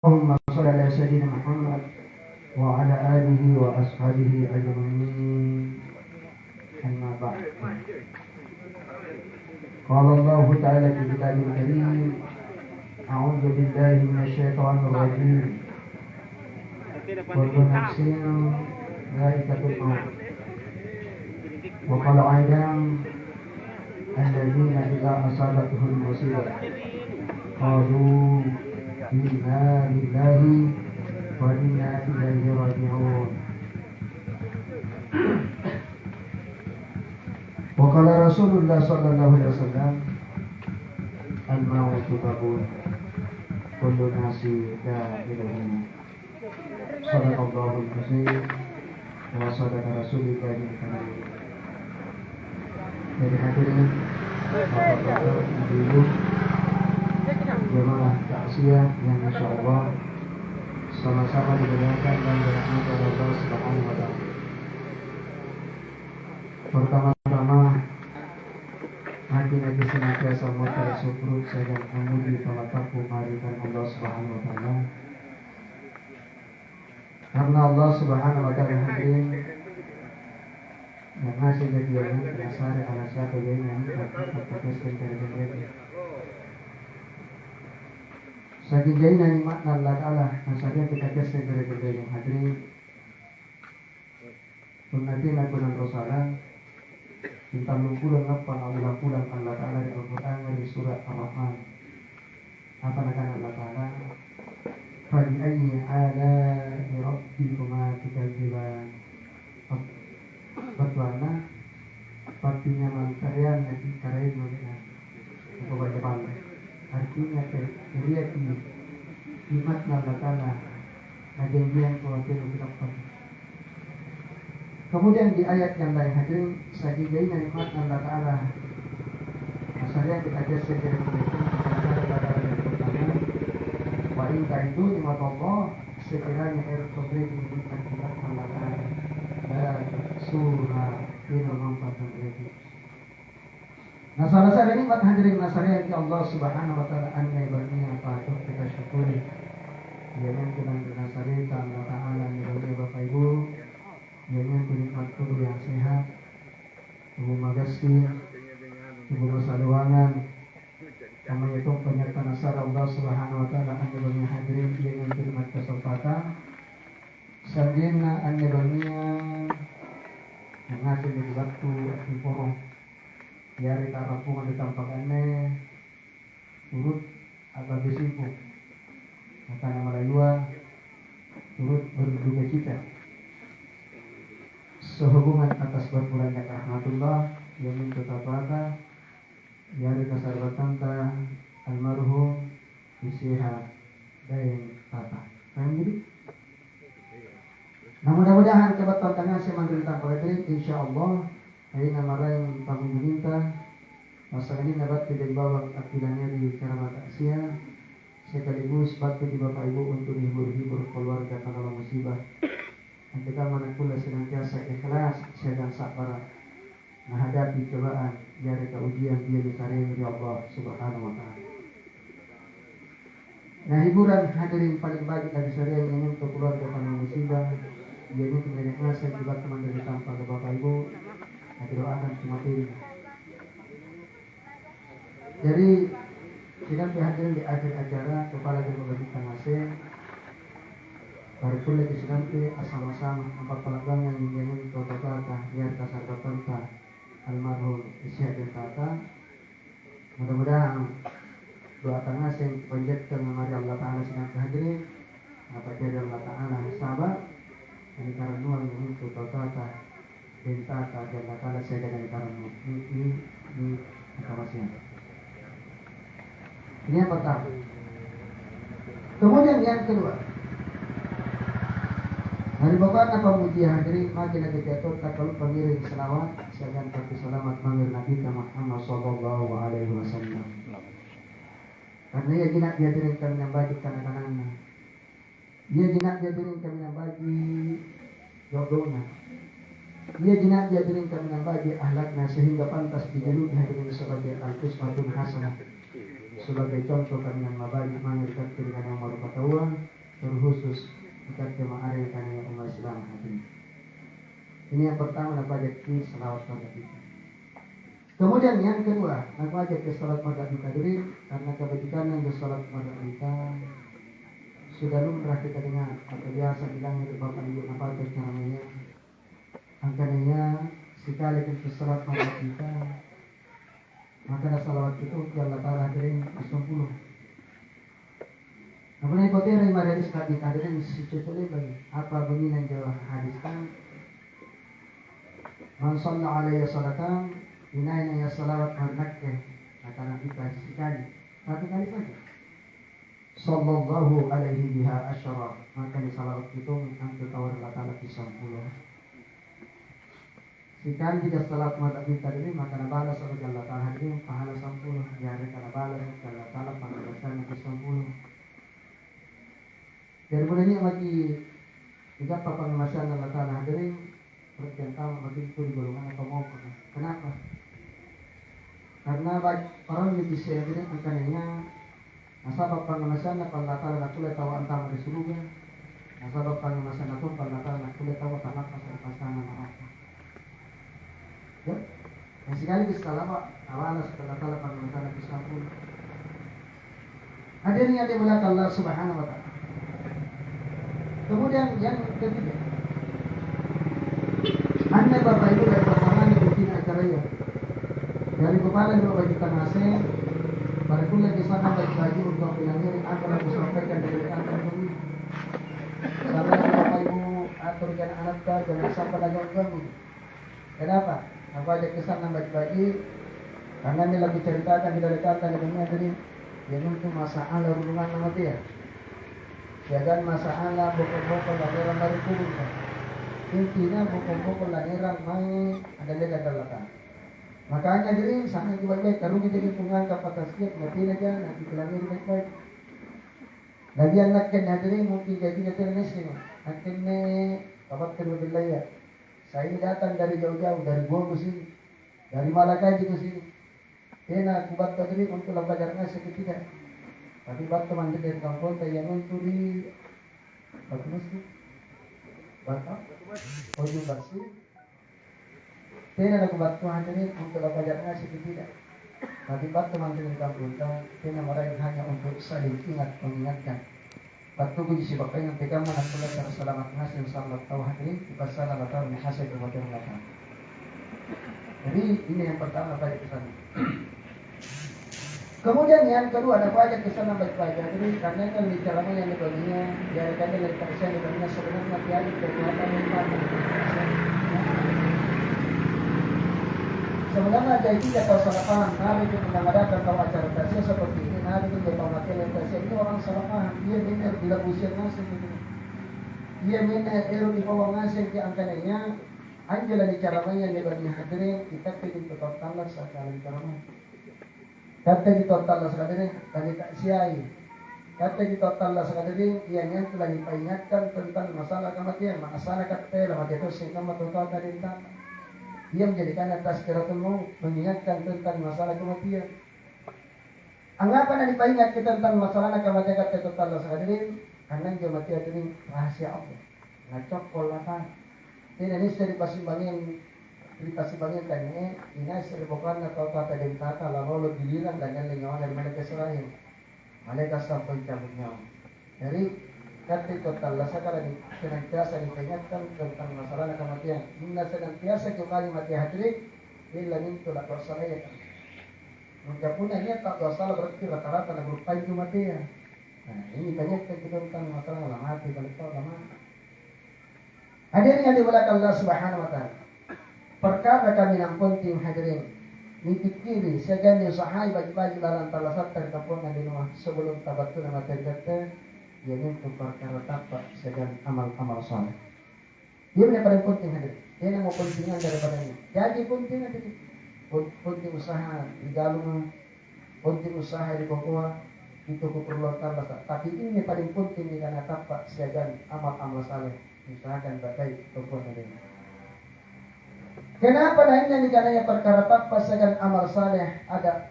اللهم صل على سيدنا محمد وعلى آله وأصحابه أجمعين. أما بعد، قال الله تعالى في كتابه الكريم: أعوذ بالله من الشيطان الرجيم. كل نفس ذائقة الموت. وقال أيضا: الذين إذا أصابتهم المصيبة قالوا إنا لله وإنا إليه راجعون. وقال رسول الله صلى الله عليه وسلم: الموت باب كل الناس داخله. صدق الله العظيم وصدق رسول الله الكريم. Jadi hadirin bapak-bapak, ibu-ibu, jemaah takziah yang insya Allah sama-sama dimuliakan dan dirahmati oleh Allah Subhanahu wa Ta'ala. Pertama-tama, hati Nabi senantiasa memuji syukur dan memuji pelataku kehadiran Allah Subhanahu wa Ta'ala. Karena Allah Subhanahu wa Ta'ala hadirin yang masih kejadian berdasar alas satu yang terkait dengan saking jaina nikmat Allah Ta'ala nasabnya kita kesel dari yang hadirin sunnatin akunan rosalan cinta mengkulang apa Allah Ta'ala di Al-Quran di surat Ar-Rahman. Apa nakanan Allah Ta'ala? Fadi ayyi ala'i rabbikuma tukadziban. Bagaimana partinya mangkarian nanti karai dunia apa bagaimana artinya lihat ini nikmat Allah Ta'ala janjian kuatir ucapan. Kemudian di ayat yang lain hadirin saking nikmat Allah Ta'ala asalnya kita geser dari mereka pada yang pertama wa in kaitu nikmat Allah sekiranya terkait dengan nikmat Allah Ta'ala surah ini memanfaatkan itu. Nah, salah satu nikmat hadirin nasariah yang Allah Subhanahu wa Ta'ala anai berniat patut kita syukuri. Yang dengan nasariah Allah Ta'ala nilai Bapak Ibu, yang nikmat tubuh yang sehat, tubuh magasi, tubuh masaluangan. Kami itu penyerta nasar Allah Subhanahu wa Ta'ala anai berniat hadirin yang nikmat kesempatan. Sandina anai berniat mengajar di waktu di porong yari tarapungan di tampakannya turut agak sibuk karena Malayua turut berduka cita sehubungan atas berpulangnya rahmatullah yang minta tabata yari kasarbatan ta almarhum isiha dan tata jadi. Nah, mudah-mudahan kebetulan tengah saya menderita politik, insya Allah hari nama yang kami minta masa ini dapat tidak dibawa akhirannya di keramat takziah sekaligus bakti di Bapak Ibu untuk hibur-hibur keluarga karena musibah. Dan kita manakala senantiasa ikhlas sedang sabar menghadapi cobaan dari ujian dia dikarenakan oleh Allah Subhanahu wa Ta'ala. Nah, hiburan hadirin paling baik dari saya ini untuk keluarga karena musibah. Dia ini kemudian saya juga teman dari tanpa ke Bapak Ibu doakan semua ini. Jadi kita hadirin di akhir acara kepala Jabatan Ngasih baru pula di sini sama-sama empat pelanggan yang ingin kota-kota biar kasar kota almarhum Isya dan Tata. Mudah-mudahan doa tengah yang panjatkan mari Allah Ta'ala sedang hadirin apa jadi Allah Ta'ala sahabat ini karena nuang yang itu kata bintata dan kata saya dengan karena ini kawasan. Ini yang pertama. Kemudian yang kedua, hari bapak apa muji hadirin makin ada jatuh tak kalau pengiring selawat sedang kaki selamat manggil Nabi Muhammad Sallallahu Alaihi Wasallam. Karena ia jinak diadirin kami yang bagi kanan-kanannya. Dia jinak diadirin kami yang bagi jodohnya. Dia jinak diadirin kami yang bagi ahlaknya sehingga pantas dijaluk hadirin sebagai al-qismatun hasanah. sebagai contoh kami yang mabalik mengikat dengan yang baru ketahuan terkhusus ikat kemarin karena yang umat Islam hati. Ini yang pertama nak wajib di salawat pada kita. Kemudian yang kedua nak wajib ke salat maghrib kadri karena kebajikan yang ke salat maghrib kita sudah lumrah kita dengar atau biasa bilang itu bapak ibu apa itu namanya. Angkanya sekali kita salat maghrib kita maka salawat itu Allah Ta'ala hadirin 10. Apalagi kote rin hadis kami hadirin secukup lagi. Apa bunyi yang jawab hadis kan? Man shalla alaihi salatan inaina ya salawat al-makkah. Kata kita sekali. Satu kali saja. Sallallahu alaihi biha asyara. Maka di salawat itu angka tawar Allah Ta'ala 10. Sekali jika salat mata kita ini maka nabalas oleh Allah Ta'ala ini pahala 10. Jadi kalau balas Allah Ta'ala pangalasan 10. Dan kemudian bagi jika pengemasan Allah Ta'ala hadirin pertama bagi itu di golongan atau mau kenapa? Karena orang yang bisa hadirin angkanya nasabab pengemasan Allah Ta'ala nak kulit tahu antara di surga. Nasabab pengemasan itu Allah Ta'ala nak kulit tahu tanah pasal pasangan apa. Ya, yang sekali kesalama awalnya setelah salah pada masalah kisahul. Hadirnya dia melihat Allah Subhanahu Wa Taala. Kemudian yang ketiga, anda bapak ibu dari pertama bikin acara ya. Dari kepala dua bagi tanase, pada kuliah di sana bagi untuk bilangnya akan aku sampaikan dari kantor kami. Karena bapak ibu aturkan anak jangan sampai lagi kami. Kenapa? Apa aja kesan yang bagi-bagi karena ini lagi ceritakan tidak dekatan dengan tadi yang untuk masalah hubungan sama dia jangan masalah bokok-bokok lahiran dari kubur intinya bokok-bokok lahiran main ada legat belakang makanya diri sana juga baik kalau kita jadi penganggap atas sikit mati aja nanti kelangir baik-baik lagi anak kan hadirin mungkin jadi ternes ni akhirnya kabat terbilang ya. Saya ini datang dari jauh-jauh, dari Goa ke sini, dari Malakai ke sini. Kena aku bantu diri untuk belajarnya seketika. Tapi bantu mandi dari kampung, saya untuk di Batu Masjid, Batu, Ujung Bersih. Kena aku bantu diri untuk belajarnya seketika. Tapi bantu mandi dari kampung, kena meraih hanya untuk saling ingat mengingatkan. Waktu ku si bapak yang pegang mana pula cara selamat hasil selamat tahu hadirin di pasal Allah Ta'ala hasil kemudian belakang. Jadi ini yang pertama pada kesan. Kemudian yang kedua ada banyak kesan yang baik-baik. Jadi karena kan bicaranya yang dibaginya, ya karena dari persen dibaginya sebenarnya tiada kekuatan yang paling. Sebenarnya jadi atau salah paham, nabi itu mengadakan tahu acara tasya seperti ini, nabi itu berpamatkan yang tasya itu orang salah paham. Dia benar bila usir ngasih gitu. Dia benar error di bawah ngasih ke angkananya. Anjala di caramanya dia bagi hadirin kita pilih total talar sekali di caramanya. Kata di total sekali tadi tak siai. Kata di total sekali ianya telah diperingatkan tentang masalah kematian. Masalah kata mati itu sehingga total dari tak. Dia menjadikan atas kiratul maut mengingatkan tentang masalah kematian. Anggapan yang diperingat kita tentang masalah kematian kata total sekali karena kematian ini rahasia Allah. Ngacok kolatan. Ini seri pasimbangin tanya ini seri bukan atau tata dan tata lalu diliran dan yang lengawan dari malaikat selain malaikat sampai cabut nyawa. Jadi kata total sekarang senantiasa diperingatkan tentang masalah kematian. Inna senantiasa kembali mati hadirin bila mintu la dosa ya. Mencapunya ini tak dosa berarti rata-rata nak lupain kematian. Nah ini banyak tentang masalah mati kalau tahu lama. Hadirin yang dimuliakan Allah Subhanahu wa Ta'ala. Perkara kami nampun tim hadirin. Nitip kiri segan yang sahai bagi-bagi dalam talasat terkapungan di rumah sebelum tabatun nama tergata. Ia untuk perkara tapak segan amal-amal soleh. Dia yang paling penting hadirin. Dia yang mau pentingan daripadanya. Jadi penting hadirin. Penting usaha di galung, penting usaha di kokoa. Itu keperluan talasat. Tapi ini paling penting di karena tapak segan amal-amal soleh. Usahakan baik perempuan ada. Kenapa lainnya dikananya perkara takwa segan amal saleh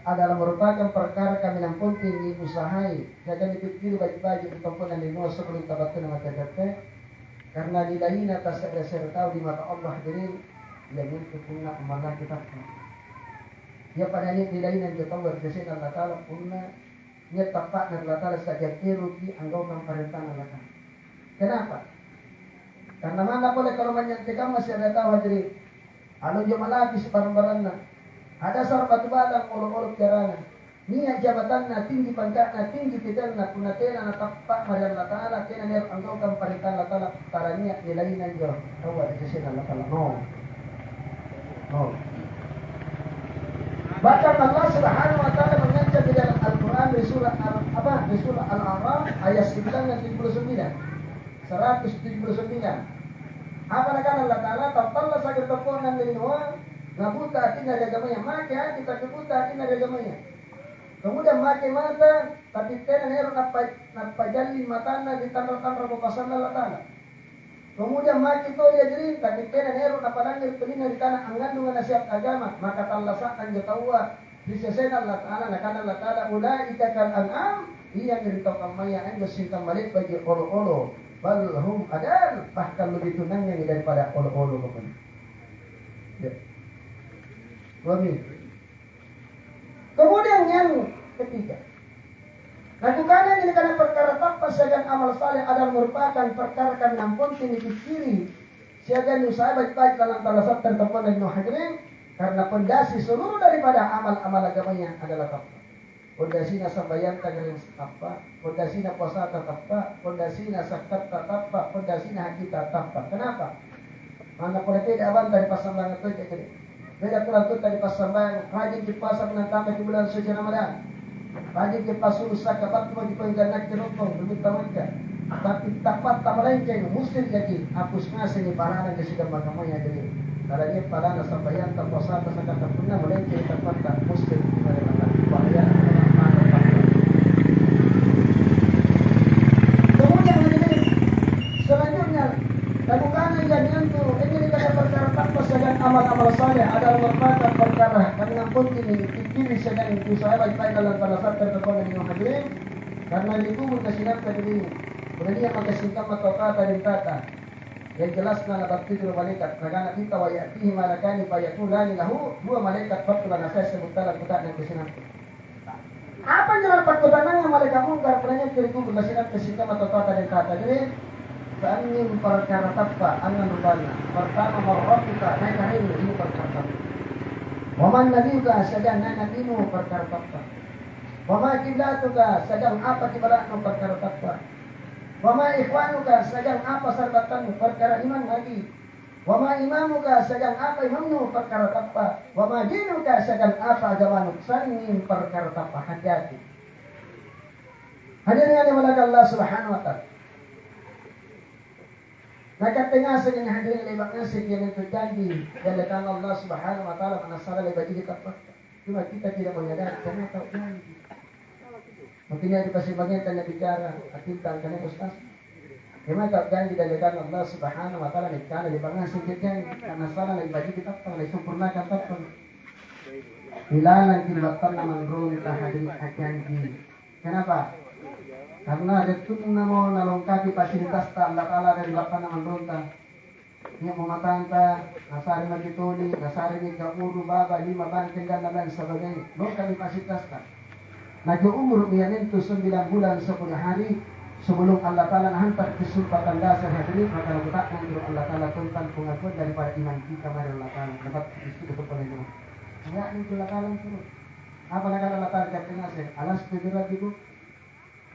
adalah merupakan perkara kami yang penting diusahai. Jangan dipikir baik-baik ataupun yang dinuas sebelum tabatkan mata kata. Karena nilainya tak saya tahu di mata Allah jadi yang itu punna amalan kita. Ya pada nilainya kita tahu berjasa Allah Taala punna nya tapak dan Allah Taala saja rugi anggaukan perintah Allah Taala. Kenapa? Karena mana boleh kalau menyantikan masih ada tahu jadi anu dia malaki sebarang-barangna. Ada sarap batu batang olok-olok jarana. Niat jabatanna tinggi pangkatna tinggi titelna punatena na tapak marian Allah Taala kena ner anggaukan perintah Allah Taala taranya nilainya jo. Tahu ada sisi Allah Taala. No. Bahkan Allah Subhanahu wa taala mengancam di dalam Al-Qur'an di surah Al-A'raf ayat 99. 179. Apa nak Allah Taala tampalla sakit toponan dari Noah ngabuta atin dari agamanya maka kita kebuta atin dari agamanya. Kemudian make mata tapi tena nero napajalli matana di tanra-tanra papasan Allah Taala. Kemudian make to dia jadi tapi tena nero napadangir pelina di tanah angandungan nasihat agama maka Allah sakan jatawa disesena Allah Taala nakana Allah Taala ulaika kal an'am iya cerita kamaya anda singkam balik bagi olo-olo balhum adal bahkan lebih tunangnya daripada olo-olo kepada. Ya. Kemudian yang ketiga, lakukannya ini karena perkara takwa segan amal saleh adalah merupakan perkara kami ampun dipikiri segan usaha baik-baik dalam talasat tertempat dan hadirin karena pondasi seluruh daripada amal-amal agamanya adalah takwa. Pondasina sambayan tagarin apa? Pondasina puasa tatapa, pondasina zakat tatapa, pondasina haji tatapa. Kenapa? Mana boleh tidak aban dari pasambangan itu jadi. Beda pula itu dari pasambangan rajin di pasar menantang di bulan suci Ramadan. Rajin di pasar usaha kapat mau dipegang nak jerukong demi tamanka. Tapi tapat tak melenceng muslim jadi hapus ngasih ni parana ke sidang makamanya jadi. Kalau dia parana sambayan tak puasa tak zakat tak pernah melenceng tapat tak muslim di mana bahaya. Lakukan yang itu ini kata perkara takwa sedang amal-amal saleh adalah merupakan perkara karena pun ini dipilih sedang usaha baik-baik dalam talasat tertentu dengan hadirin karena itu berkasihan tadi kemudian maka singkat atau kata dan kata yang jelas na bakti dulu malaikat nagana kita wa yatihi malakani fayaqulani lahu dua malaikat fatulan asas sebutala kita dan kesinan apa jalan perkutanannya malaikat mungkar penanya kiriku berkasihan singkat atau kata dan kata jadi Sanin perkara takwa anan rubana pertama marrafika naik hari ini perkara takwa waman nabiuka sedang nabimu perkara takwa wama kiblatuka sedang apa kiblatmu perkara takwa wama ikhwanuka sedang apa sarbatanmu perkara iman lagi wama imamuka sedang apa imammu perkara takwa wama dinuka sedang apa agamamu sanin perkara takwa hati-hati hadirin yang dimulakan Allah Subhanahu wa taala. Maka tengah dengan hadirin lebatnya sekian itu janji dan letak Allah Subhanahu wa taala menasara lebat kita fakta. Cuma kita tidak menyadari karena tahu janji. Mungkin di persimpangan tanya bicara atintan karena ustaz. Karena tahu janji dan letak Allah Subhanahu wa taala letak lebatnya sekian janji karena salah lebat kita fakta sempurnakan fakta. Hilangan kilatan mangrun tahadirin janji. Kenapa? Karena retun namo nalongkati fasilitas ta Allah Taala dari lapan naman ronta. Niya mematanta, nasari magituli, nasari ni kauru baba, lima bangkeng dan sebagainya. Belum kami fasilitas ta. Nag-umur niyanin tu 9 bulan 10 hari sebelum Allah Taala hantar kesumpatan dasar hadirin maka letak nang Allah Taala tentang pengakuan daripada iman kita kepada Allah Taala. Dapat itu kepada Enggak ni Allah Taala suruh. Apa nak Allah Taala kata saya? Alas bidrabiku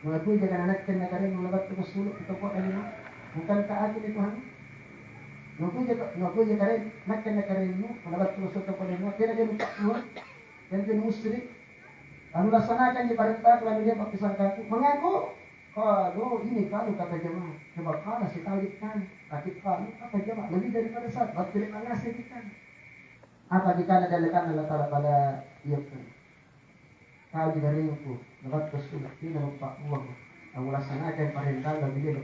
mengakui jangan anak kena karen melebat ke suluk itu kok ini bukan keadil itu hang ngakui jangan karen nak kena karenmu melebat ke suluk itu ini kena dia minta Tuhan dan dia musyrik lalu laksanakan di perintah kalau dia pakai sangkaku mengaku kalau ini kalau kata jemaah coba kalau si tahu ikan tapi kalau kata jemaah lebih daripada saat waktu dia ngasih ikan apa jika ada lekan Allah Taala pada ia pun kau digaringku lebat kesulit tidak lupa uang aku laksanakan perintah bagi dia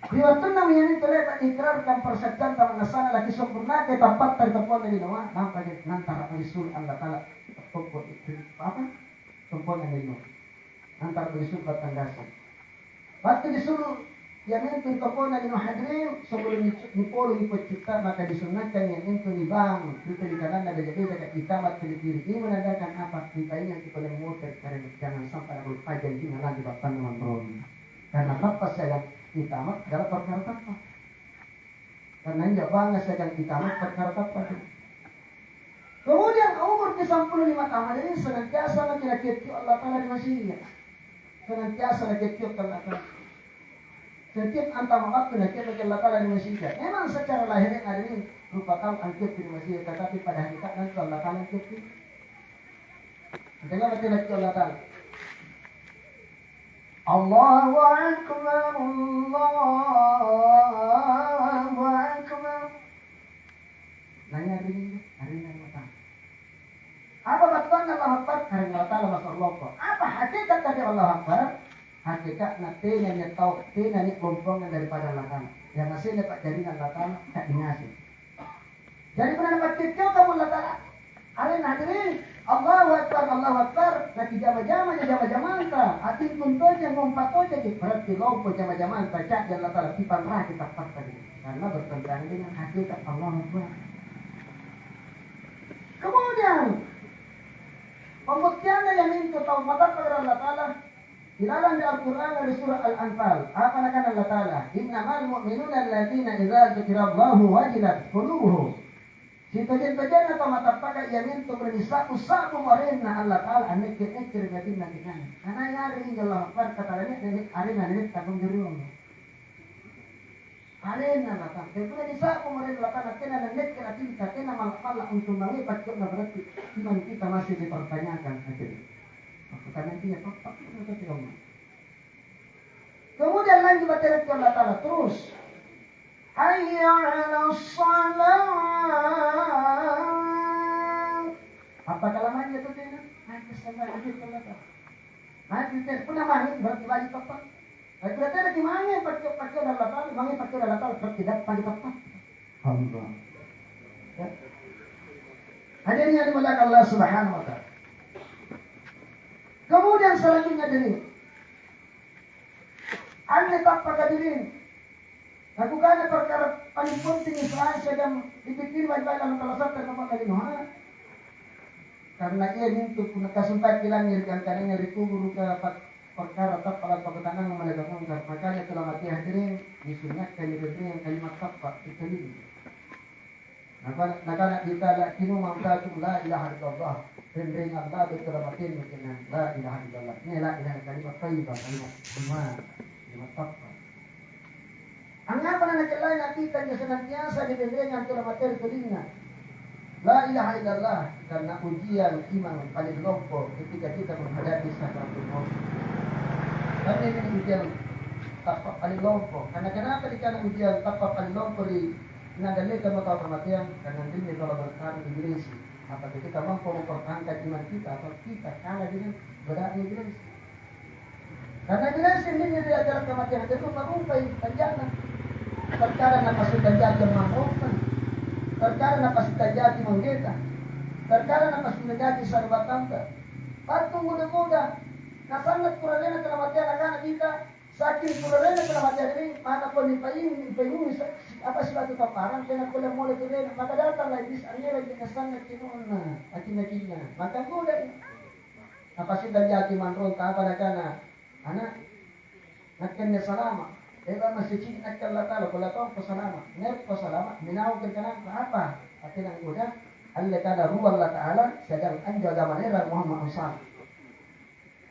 Di waktu namanya ini terlihat ikrarkan persaksian sama nasana lagi sempurna ke tempat tertempuan dari Noah nampak nantara isul Allah Taala tempat apa tempat yang ini nantara isul bertanggasan. Waktu disuruh yang itu tempat dari Noah hadirin sebelum dipolo dipecipta maka disunatkan yang itu dibangun kita di kanan ada jadi dekat kita mat di kiri ini menandakan apa kita ini yang kita boleh muter karena jangan sampai ada pajak ini lagi bapak mengontrol karena apa saya itamat dalam perkara apa? Karena enggak bangga sedang itamat perkara apa? Kemudian umur ke-65 tahun ini senantiasa nakit Allah Taala di masjidnya. Senantiasa nakit Allah Taala. Setiap antara waktu nakit Allah Taala di masjidnya. Memang secara lahir ada ini rupa tahu angkit di masjid, tetapi pada hakikat nanti Allah Taala angkit. Dengar nakit Allah Taala. Allahu Akbar, Allahu Akbar. Nanya hari ini mata. Apa batuan Allah Akbar? Hari Allah Taala masuk Allah. Apa hakikat dari Allah Akbar? Hakikat nanti yang tahu, nanti kompongan daripada Allah Taala. Yang hasilnya tak jaringan Allah Taala tak dingasih. Jadi pernah dapat titik kamu Allah Taala. Hari hadirin Allahu Akbar, Allahu Akbar. Lagi jama-jama ta. Atin kuntoja ngompatoja ki berarti lopo jama-jama ta cak Allah Taala tipan rah kita fakta ini. Karena bertentangan dengan hakikat Allahu Akbar. Kemudian pembuktiannya yang itu tahu mata kepada Allah Taala di dalam Al-Quran dari surah Al-Anfal. Apa akan Allah Taala? Innamal mu'minuna alladziina idza dzukirallahu wajilat qulubuhum. Sito-sito atau mata pakai yamin tu berdisaku-saku morena Allah Ta'ala anek-anek gatin nanti kan. Karena yari Allah Akbar kata lainnya nenek arena nenek takung jerung. Arena lah kan. Tapi disaku morena Allah Ta'ala kena nenek kena cinta kena malah untuk mengibat kena berarti iman kita masih dipertanyakan aja. Pertanyaan dia apa kita tidak. Kemudian lagi baca Allah Ta'ala terus. Hayya 'alas shalah. Apa kalamannya itu dia? Hayya salat itu kalau tak. Nanti dia pun main berarti lagi tepat. Kalau kita lagi main pakai Allah Taala, main pakai Allah Taala tidak pagi tepat. Allah. Ya. Hadirin yang dimuliakan Allah Subhanahu wa taala. Kemudian selanjutnya ini. Anda tak pakai diri. Lakukan perkara paling penting Israel sedang dipikir baik-baik dalam kawasan terdapat lagi Noah. Karena ia untuk kasumpai kilang yang kanannya ditunggu ke perkara tak pada perkataan yang meletakkan makanya telah mati hadirin disunatkan diberi yang kalimat tapak itu ini. Nakana kita la kinu mangkatu la ilaha illallah rendeng Allah telah mati mungkin la ilaha illallah ini la ilaha kalimat thayyibah kalimat iman kalimat tapak. Anggapan anak lain kita yang senantiasa diberi dengan telah materi telinga. La ilaha illallah karena ujian iman paling lompo ketika kita menghadapi sakaratul maut. Tapi ini ujian tapak paling lompo. Karena kenapa dikatakan ujian tapak paling lompo di nadalika mata kematian karena ini kalau bertahan di Inggris. Apakah kita mampu mempertahankan iman kita atau kita kalah dengan berat di Inggris? Karena Inggris ini dia dalam kematian itu merumpai tanjakan. Perkara na sudah jadi mangkokkan. Perkara na sudah jadi menggeta. Perkara na sudah jadi sarbatanta. Patung muda-muda. Nasangat kuralena telah mati anak-anak kita. Saking kuralena telah mati ini. Maka pun dipayung apa suatu paparan. Kena kulang mulai turun. Maka datang lagi. Arnya lagi nasangat kinuna. Akin-akinnya. Maka kulang. Apa sudah jadi manronta apa nak anak. Nakanya salama. Eba masih cinta Allah Ta'ala kalau tahu pesalama. Ner pesalama minau berkenan apa? Artinya udah Allah Ta'ala ruwa Allah Ta'ala sedang anjaga manera Muhammad SAW.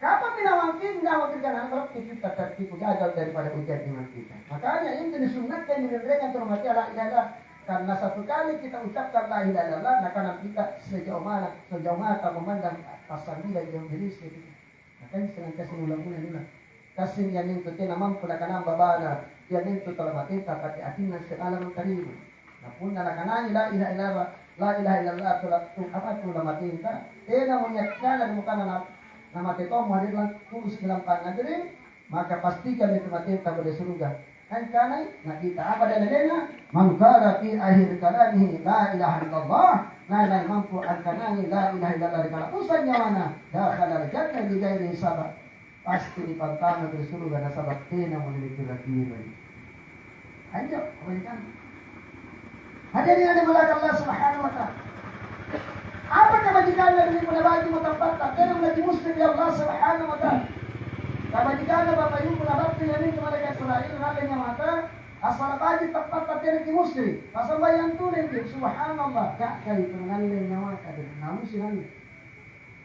Kapan minau berkenan kalau kita tertipu gagal daripada ujian iman kita. Makanya ini disunatkan diberikan terhormati la ilaha karena satu kali kita ucapkan la ilaha illallah maka kita sejauh mata memandang tasamila yang diri sendiri. Makanya senantiasa ulang-ulang kasih yang itu kena mampu nak kanam babana yang itu telah mati tapi atina sekalam terima. Napun nak kanani la ilaha illallah telah apa tu lama tinta. Namun nyakkan bukan nama teto muhadir lang tulus bilang panadri maka pastikan itu mati tak boleh surga. Kan kanai nakita apa dalilnya? Man qala fi akhir kalamihi la ilaha illallah, la mampu al-kanani la ilaha illallah kalau usahanya mana? Dakhala al-jannah bi ghairi hisab. Pasti dipantang dari surga dan sabab tina memiliki lagi. Ayo, berikan. Hadirin yang dimuliakan Allah Subhanahu wa taala. Apa kebajikan dari menabati mutafaqat dan menjadi muslim ya Allah Subhanahu wa taala. Kebajikan Bapak Ibu menabati yang ini mereka Israel nalenya mata asal baji tepat dari muslim. Pasal bayang tulen subhanallah gak kali pengalir nyawa kadang namun sih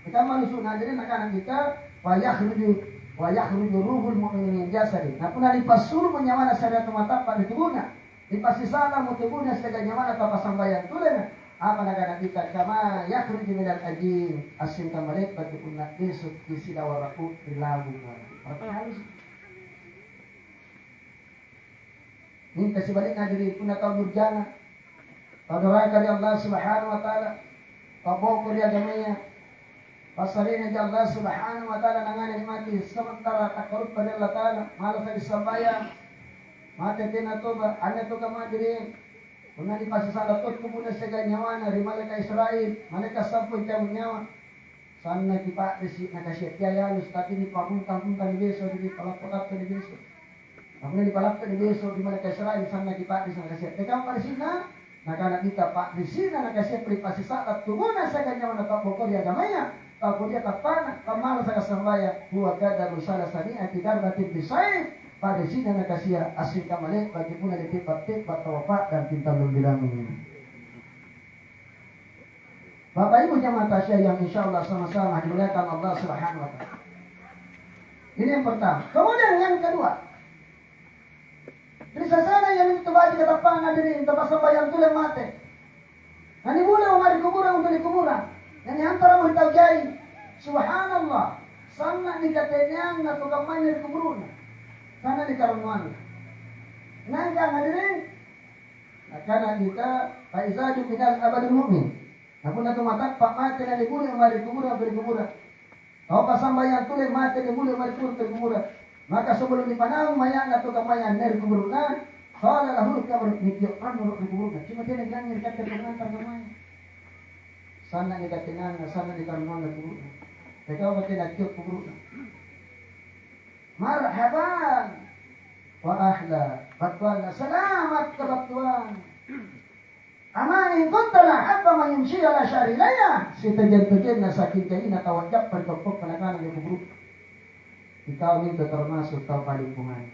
kita manusia hadirin akan kita wa yakhruju ruhul mu'minin min jasadi. Nah pun dipasur menyamana syariat mata pada tubuhnya. Dipasti sana mutubuhnya sebagai nyamana atau pasambayan tulen. Apa negara kita kama yakhruju minal ajin asin kamarik bagi umat besok isi dawaraku dilagu. Ini kasih balik hadirin pun atau durjana. Tahu dari Allah Subhanahu wa taala. Kau kuliah agamanya. Pasalin aja Allah Subhanahu wa taala nangani mati sementara takarub pada Allah taala malah saya disambayang mati tina toba anda tu kamadirin kuna di pasasala tot kumuna sa nyawa na rimala ka Israel maneka sampun jam nyawa sana kipa resi nakasya halus tapi ni pamuntang-puntang ni beso di palap-palap ni beso apuna di palap ni beso di mana ka Israel sana kipa resi nakasya teka pa resina nakana kita pak resina nakasya pri pasasala kumuna sa nyawa na tapokor ya gamaya kalau dia tapana, kamal sa kasambaya, huwa kada rusala sani atidar batin bisay, pada sini nakasya asli kamalik bagi pula ditip-tip atau wafa dan pintar bilang ini. Bapak Ibu jamaah tasyah yang insyaallah sama-sama dimuliakan Allah Subhanahu wa taala. Ini yang pertama. Kemudian yang kedua. Dari sana yang itu baca tapana diri tempat sembahyang tulen mate. Nani boleh umari kuburan untuk dikuburan. Yang antara mau taujai, subhanallah, sana dikatenyang na tukang manir kuburuna, sana di karungan. Nangka hadirin, karena kita faizadu minal abadul mu'min. Namun na tumatak pak mati na libuli umari kuburan beri kuburan. Kau pasambayan tulen mati libuli umari kuburan. Maka sebelum dipanang mayan na tukang mayan nir kuburuna, kala lahul kabur nikyok anur kuburuna. Cuma dia nagangir kata pengantar namanya. Sana ni katingan, sana ni karungan na kubur. Teka ba tinagkyot kubur. Marhaban wa ahla batwan. Salamat ka batwan. Amanin kuntala habba man yumshi ala syarilaya. Sitajan-tajan na sakit kayo na tawagap pagpapok panakanan ng kubur. Ikaw minto termasuk tau palimpungan.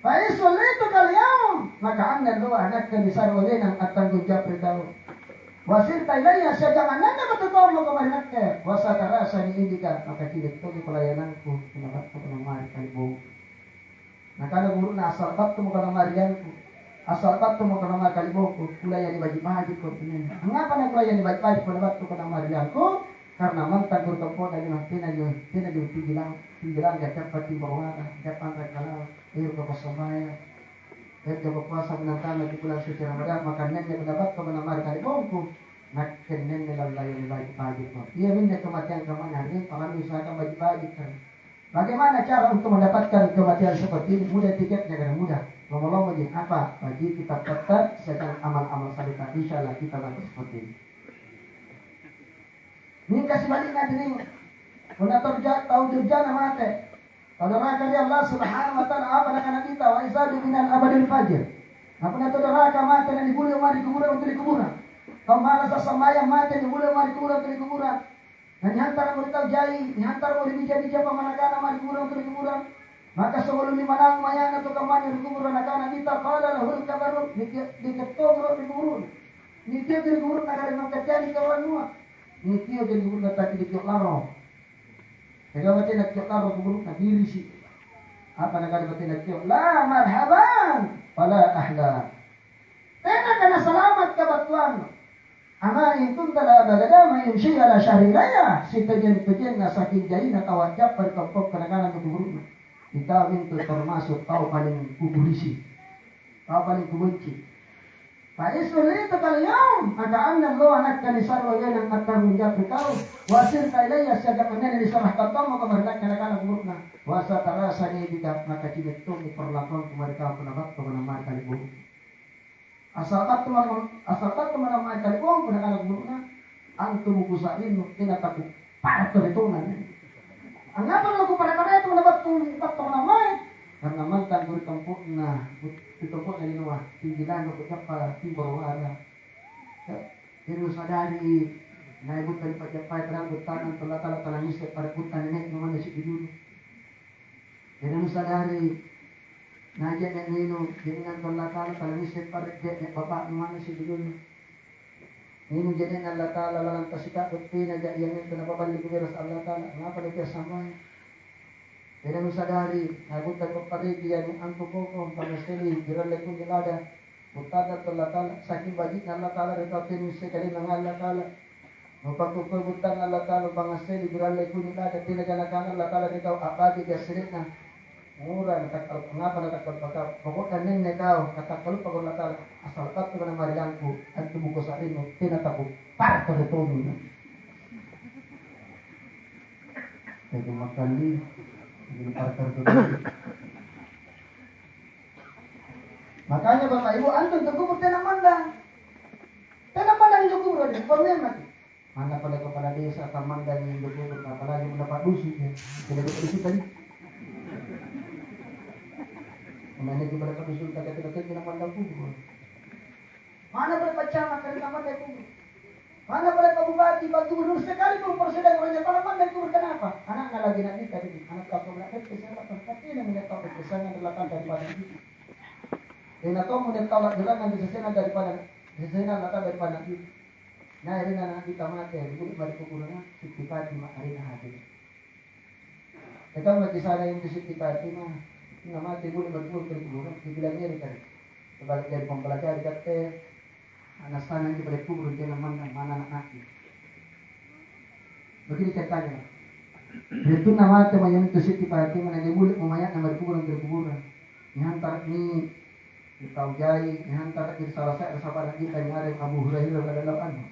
Faisulito kalyaw. Maka ang nalua anak ka bisar ulinang at tanggung jawab ritaw. Wasir tailaya siya jangan nanda matutong mo kamahinak ke wasa karasa ni indika maka kilit to di pelayananku pinabat ko ng mari kalibog nakana guru na asal bat mo kanang marianku asal bat mo kanang kalibog ko kulayan ni baji-baji ko pinin ngapa na kulayan ni baji-baji ko nabat ko kanang marianku karena mantang kurtompo na yung tinayo tigilang gacap pati bawah gacap kalau iyo ko pasumaya dan jawab puasa menantang di bulan suci Ramadan maka nenek mendapat kebenaran dari bongku makin nenek lalu bagi-bagi ia minta kematian kemana ini para misalkan bagi-bagi kan bagaimana cara untuk mendapatkan kematian seperti ini mudah tiketnya kan mudah lama-lama jadi apa bagi kita tetap sedang amal-amal salihah insyaallah kita dapat seperti ini ini kasih balik nanti nih menatur tahu durjana mate. Kalau neraka dia Allah Subhanahu wa taala apa nak kita wa izadu minal abadil fajr. Apa nak neraka mati dan dibuli mari kuburan untuk dikuburan. Kau malas sembahyang mati dibuli mari kuburan untuk dikuburan. Dan hantar mau tahu jai, hantar mau dibija-bija pemanakan mari kuburan untuk dikuburan. Maka sebelum dimanang mayana tu kemana dikuburan akan kita qala lahul kabaru diketogro dikuburan. Nitio dikuburan akan mengkecani kawan semua. Nitio dikuburan tapi dikelaro. Kalau batin nagkyok na kubulok na diri si apa na kada batin nagkyok la marhaban wala ahla tena kana salamat ka batuan ama intun tala badada mayumshi ala syahriyaya sitajan-tajan na sakin jai na tawajab berkempok kana kubulok kita mintu termasuk kau paling kuburisi kau paling kubenci فإسوليتك اليوم أكأن الله أنك لسر وينا أكثر من جابك وسرت إلي sejak menjadi diserah ketemu kemerdekaan anak-anak burukna wasa terasa ni tidak maka tidak tuh diperlakukan mereka penabat pengenamai kali buruk asalkan teman mai kali buruk anak-anak burukna antum kusain tidak takut parah terhitungan anggapan lagu pada karya itu mendapat pengenamai karena mantan guru tempurna ditempuk dari luar tinggilan untuk apa timbul ada hiru sadari naibut dari pajapai terang tangan telah nangis pada hutan nenek nama nasi dulu hiru sadari najak nek nino dengan telah nangis pada nek bapak nama nasi dulu nino jadi Allah taala lalang tasika uti najak yang itu napa balik beres Allah taala ngapa dia sampai hiru sadari naibut dari parigi yang antupoko panaseli diralai pun dilada Butada Allah Ta'ala saking bajik Allah Ta'ala rekatin sekali ng Allah Ta'ala mapagkukubutan Allah Ta'ala pangasili diralay kunin ada tinaganakan Allah Ta'ala rekaw abadi gasrit na mura natakal ngapa natakal pagka pagkutan ning nekaw katakal pag Allah Ta'ala asal kat ko na marilangko at tumuko sa rin tinatako para ko rito nyo kaya makali hindi para ko makanya Bapak Ibu antum terkubur tenang mandang hidup kubur ada komen mati mana pada kepala desa atau mandang yang hidup kubur apalagi mendapat dusun ya tidak dapat dusun tadi mana kepada dusun kata-kata tenang mandang kubur mana pada pacamat tenang mandang kubur mana pada Pak Bupati Pak Gubernur sekali pun persedang orangnya kalau mandang kubur kenapa anaknya lagi nak nikah anak kapal nak kesehatan tapi yang menyatakan kesangan belakang daripada itu Inato mo nang tawag nila ng desesena daripada itu. Na rin na nakita mate, bulit balik ko na sipipati maaari na hati. Ito mag-isa na yung sipipati na namate bulit balik ko na bibilang niya rin ka rin. Sabalik dari pampalagay kate anasanan di balik kubro din naman ng mana na natin. Begini katanya. Itu namate mayan itu sipipati mo nagbulit mo mayan na balik kubro ng kuburan. Nihantar ni Ikaw jay, ihantar kita salah satu sahabat kita yang ada Abu Hurairah radhiyallahu anhu.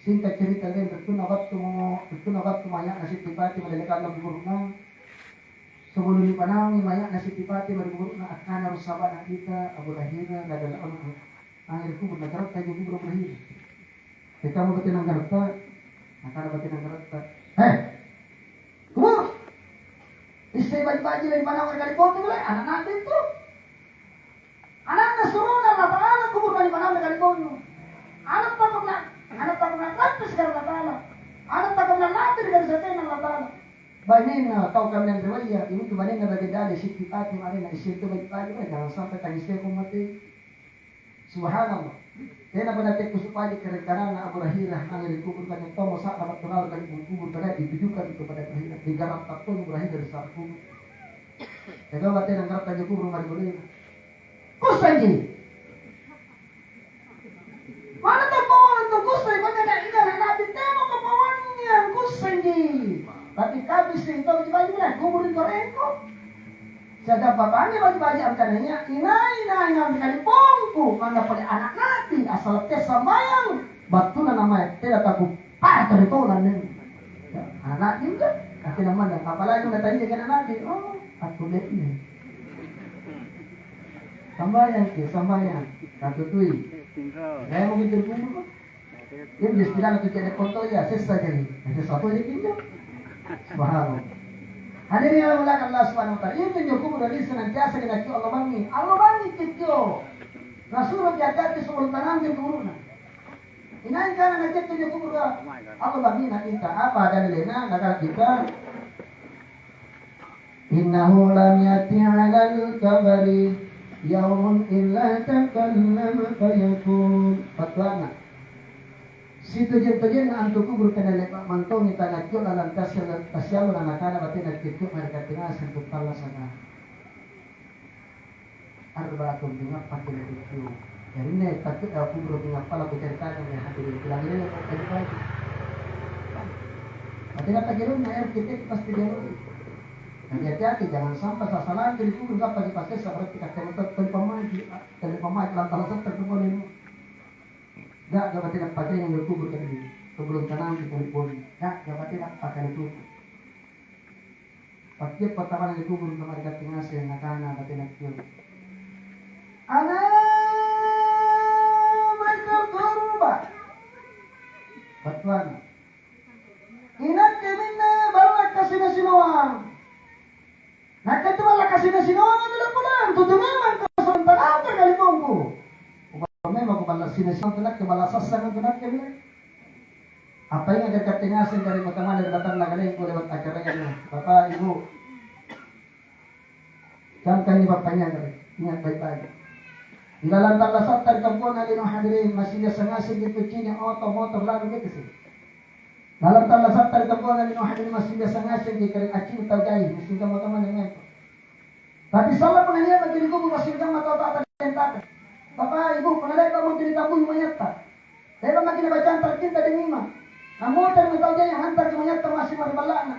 Singkat cerita dia betul nak tu banyak nasi tipati mendalikan Abu Hurairah. Sebelum dipanangi banyak nasi tipati berguruna akan harus sahabat kita Abu Hurairah radhiyallahu anhu. Akhir kubur nagarat tayo kubur Abu Hurairah. Kita mau betul nagarat, akan betul nagarat. Kubur. Istri baju-baju dari mana orang kali foto boleh anak nanti tu. Anak suruh Allah Ta'ala kubur dari mana dari kono. Anak takut nak lapis dari Allah Ta'ala. Anak takut nak latih dari setan Allah Ta'ala. Bainin tahu kami yang riwayat ini kebanyakan dari dalil sifat hati mana isi itu baik-baik jangan sampai tangis aku mati. Subhanallah. Kena pada tek supaya kerekanan Abu Hurairah angin kubur kan tomo sak dapat kenal dari kubur pada ditujukan kepada Hurairah digarap takun Hurairah dari sarku. Kalau batin ang garap tayo kubur Abu Hurairah. Kusaji. Mana tapawan itu kusai? Bagaimana ikan nabi temo kepawannya kusaji. Tapi kami sih tahu baju lah, kuburin koreko. Saya bapaknya baju amkannya, inai ngambil pompu, mana pada anak nabi asal tes sambayang. Batu namanya tidak takut patah itu nanti. Anak juga, tapi namanya apalagi udah tadi dengan nabi. Oh, aku lihat ini. Sambayang, katutui. Saya mau bikin kubur. Dia bisa bilang itu jadi foto ya, sesa jadi. Sesuatu jadi pinjam. Subhanallah. Hadirin yang dimuliakan Allah Subhanahu wa taala. Ini tunjuk kubur dari senantiasa kita Allah bangi kita. Rasulullah diajar di sebelum tanam di kuburna. Inain kana nakit tunjuk kubur Allah bangi na kita. Apa dalilnya? Kata kita innahu lam yati 'alal kabari Yaumun illa takallama fayakun. Fatwana. Si tujuan antuk kubur kena lepak mantong kita nakyo dalam tasyalo na nakana batin nakyo mereka tinas untuk pala sana. Arba'atun dengan pakai nakyo. Jadi ini takut kubur dengan pala berceritakan yang hadirin. Bilang ini kok tadi. Batin tak kira na air kita pasti dia. Hati-hati jangan sampai sasaran jadi kubur dapat dipakai seperti kata pemain lantaran seperti boleh. Gak dapat tidak pakai yang berkubur tadi sebelum tanam di poli. Gak dapat tidak pakai itu. Pakai pertama yang dikubur kemarin kata ngasih nakana dapat tidak kiu. Anak mereka korba. Batuan. Inat kemina baru kasih nasinuan. Nah itu malah kasih nasinuan adalah pulang. Tutu memang kesebentar apa kali bongku. Memang kebalas sinasinuan tunak kebalas sasan tunak kemina. Apa yang ada ketingasin dari pertama dari datang nagaleng ko lewat acaranya. Bapak Ibu. Camkan ni bapaknya kali. Ingat baik-baik. Di dalam talasat terkumpul alinu hadirin masih sengasin di kucing yang motor lalu gitu sih. Dalam talasat terkumpul alinu hadirin masih sengasin di kering acing tajai masih teman-teman dengan. Tapi salah penanya bagi ibu masih sama atau tak ada. Bapak Ibu penalai kamu jadi tabung mayat tak. Saya makin bacaan tercinta di Mima. Namun terminal yang hantar ke mayat masih maribalana.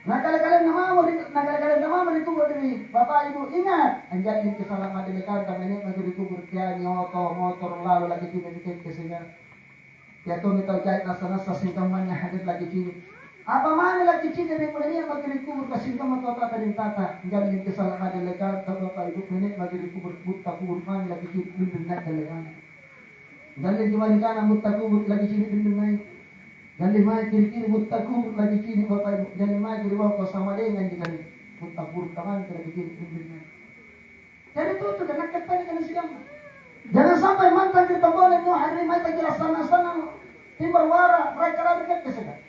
Nah kalian nama dikubur diri. Bapak Ibu ingat anjat di kesalahan dilihat kami ini bagi dikubur kia motor lalu lagi tidak kesini. Ya tuh minta jahit nasa singkamannya hadir lagi cini. Apa mana lagi cini dari penanya bagi dikubur ke singkaman atau tak ada tata. Anjat di kesalahan dilihat Bapak Ibu ini bagi dikubur buta kubur mana lagi cini bimbing naik dilihat. Jadi gimana kan buta kubur lagi cini bimbing naik. Jadi mai kiri buta kubur lagi cini Bapak Ibu. Jadi mai kiri bawa sama dengan jika buta kubur tangan lagi cini bimbing. Jadi itu kena ketanya kena sidang. Jangan sampai mantan kita boleh tu hari mai tak jelas sana timur wara mereka lagi ke sana.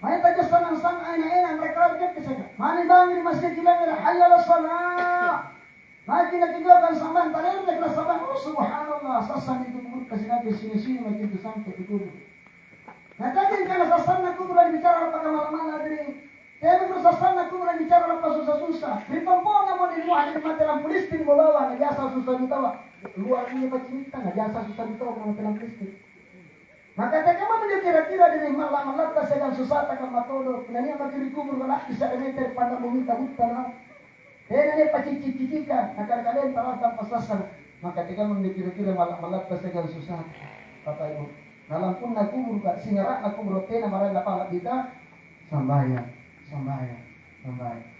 Mai tak jelas sana enak mereka lagi ke sana. Mani bang di masjid kita ni hayya salat. Mai kita tinggalkan samban talir kita samban subhanallah sasan itu kubur kasih nabi sini makin tu sampai itu. Nah tadi kalau sasana kubur lagi bicara apa malam-malam ini. Tapi kalau sasana kubur lagi bicara apa susah-susah. Ditompong mau di luar di matalam polis di bawah nggak jasa susah ditawa. Luar ini pacimita nggak jasa susah ditawa matalam polis. Maka kamu menjadi kira-kira dari malam-malam tak sedang susah tak matodo. Nanya bagi dikubur kalau bisa meter pada bumi tak hutan. Nanya pacicik-cicikan. Nah kalian tahu tanpa sasana. Maka kamu menjadi kira-kira malam-malam tak sedang susah. Bapak Ibu. Dalam pun aku berubah singarak aku berotena marah lapang kita sambayang.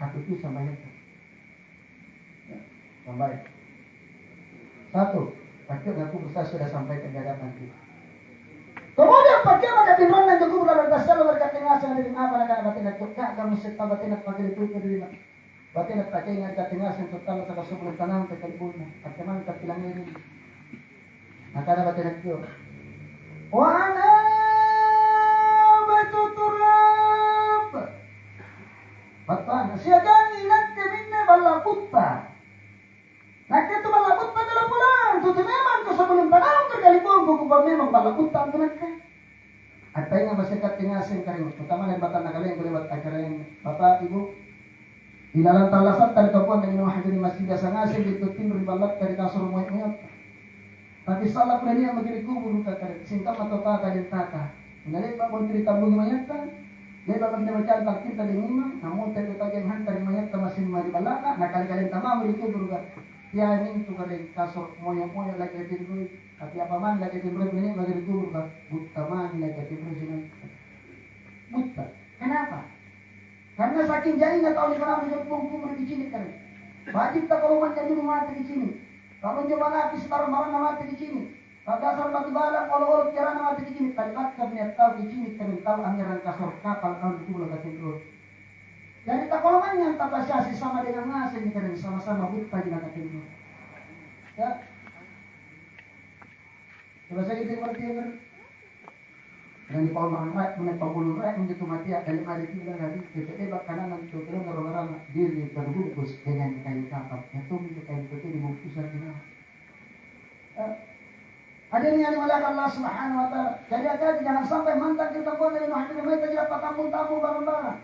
Aku itu sambayang. Sambayang. Satu, pakai aku berusaha sudah sampai ke hadapan kita. Kemudian pakai maka timran dan cukup dalam dasar berkat tengasan dari apa nak batin nak cukak kamu serta batin nak pakai itu dari mana? Batin nak pakai ingat tengasan total sama sebelum tanam ke kalbuna. Bagaimana terpilang ini? Maka ada batin nak cuk. Wana batu turab. Batan siagan ingat keminne balaputta. Nak itu balaputta dalam pulang. Tutu memang ke sebelum tanam terkalipun buku memang balaputta benar kan? Apa yang masih katingasin karing pertama lembatan nagaleng lewat acara yang Bapak Ibu di dalam talasan tadi kapuan dengan hadiri masjid jasa ngasih itu timur balap dari kasur muat-muat. Tapi salah pelani yang begini kubur kata singkap atau tak ada tata. Mengalir pak mau cerita bunyi mayat kan? Dia bakal kita baca tak kita di imam. Namun tadi kita yang hantar mayat masih mari balaka. Nah kali tamam begini kubur kan? Ya ini tu kali kasur moyang lagi tidur. Tapi apa man lagi tidur ini begini kubur kan? Buta man lagi tidur sini. Buta. Kenapa? Karena saking jahilnya tahu di mana menjadi kubur di sini kan? Wajib tak kalau menjadi rumah di sini. Kalau coba lapis barang-barang mati di sini. Kalau dasar batu balang, kalau kira mati di sini. Talibat kabinet tahu di sini, kami tahu anggaran kasur kapal tahun itu belum kasih. Jadi tak kalau yang tak asasi sama dengan nasi ini kan sama-sama buta di mata timur. Ya. Coba saya gitu berarti kan. Dan di Paul Rak, mengenai Paul Rak menjadi mati dari hari itu bilang hari DPD bakanan untuk terus orang-orang diri terbungkus dengan kain kapal. Itu menjadi kain putih dibungkus lagi. Ada yang dimulakan Allah Subhanahu Wa Taala. Jadi hati jangan sampai mantan kita pun dari Nuh bin Maita tidak tamu barang-barang.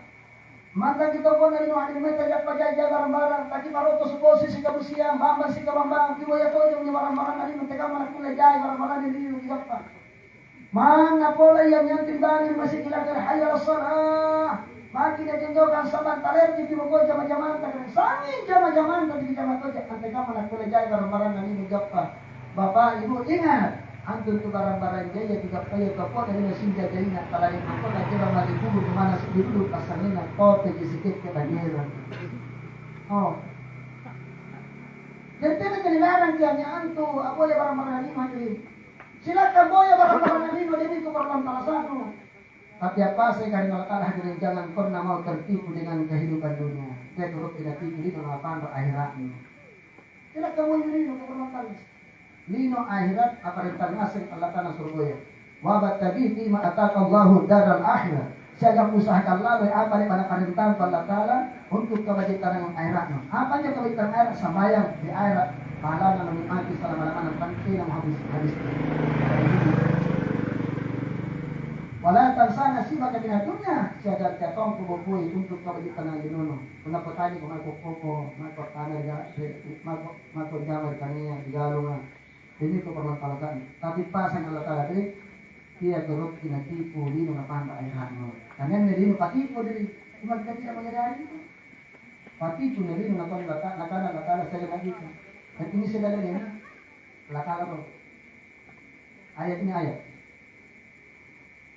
Mantan kita pun dari Nuh bin Maita tidak pajaja barang-barang. Tapi kalau tu suposi si kabusian, bamba si kabambang, tiwa ya tu yang barang-barang tadi mentega mana pun lejai barang-barang di diri kita. Mana pola yang tribali masih kira-kira hayal salah. Makin dia menjauhkan saban taler di timugo jama-jamaan kan sangin jama-jamaan tadi jama to antek ka mana kulajai barang-barang nani mujappa. Bapak Ibu ingat, antum tu barang-barang jaya tiga kaya kapot dari mesin jaya ingat kalau yang aku nak kira mali kubur di mana dulu pasangin kau pergi sikit ke banjiran. Oh. Jadi dilarang kiamnya antu, apa ya barang-barang lima ini. Silakan boya barang-barang lima ini itu perlu talasanu. Tapi apa saya kali Allah hadirin jangan pernah mau tertipu dengan kehidupan dunia. Dia turut tidak tipu di dalam apa akhiratnya. Tidak kamu ini untuk bermanfaat. Lino akhirat apa rentan ngasih Allah tanah surga ya. Wabat tadi fi ma ataqallahu daral akhirah. Siapa usahakan lalu apa yang pada karentan Allah Taala untuk kewajiban yang akhiratnya. Apa yang kewajiban akhirat sambayang di akhirat. Pahala menikmati selama-lamanya panci yang habis. Wala tansana siba kabina dunya siaga katong kubupui untuk kewajiban yang dinono. Kenapa tadi kung magkukupo, magkakanaga, magkakjamar kaniya, digalungan. Ini ko permasalahan. Tapi pas ang Allah Taala diri, dia turut kinatipu dino na panda ay hano. Kanyan na dino patipo diri, imagkati na mangyayari ito. Patipo na dino na panda nakala sa lagi. At ini sila na lakala ko. Ayat ni ayat.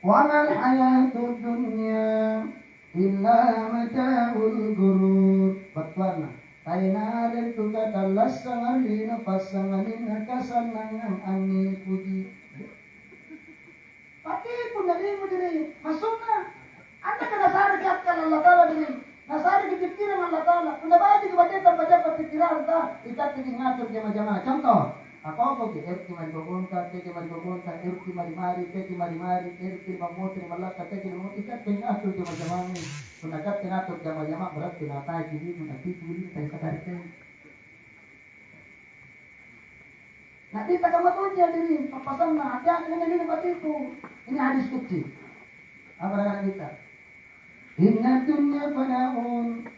Wa mal hayatud dunya illa mata'ul ghurur. Batwarna. Aina dan tuga talas sangalina pasangalina kasanangan ani puji. Pati pun dari mu diri masuk na. Anda kena sari kiatkan Allah Taala diri. Nasari dipikiran Allah Taala. Unda baca di baca pikiran ta. Ikat tinggi ngatur jama-jama. Contoh. Ako ke erti mari bobonta, ke erti mari-mari, ke mari-mari, erti mamotri malaka, ke ikat tinggi ngatur jama-jama ni. Kunakat tinatur jama-jama berat tinatay kini menatipu ini tayo kadarite. Nakita ka matunya diri, papasang na hati-hati na diri patipu. Ini hadis kutsi. Apa na kita? Inna dunya panaun.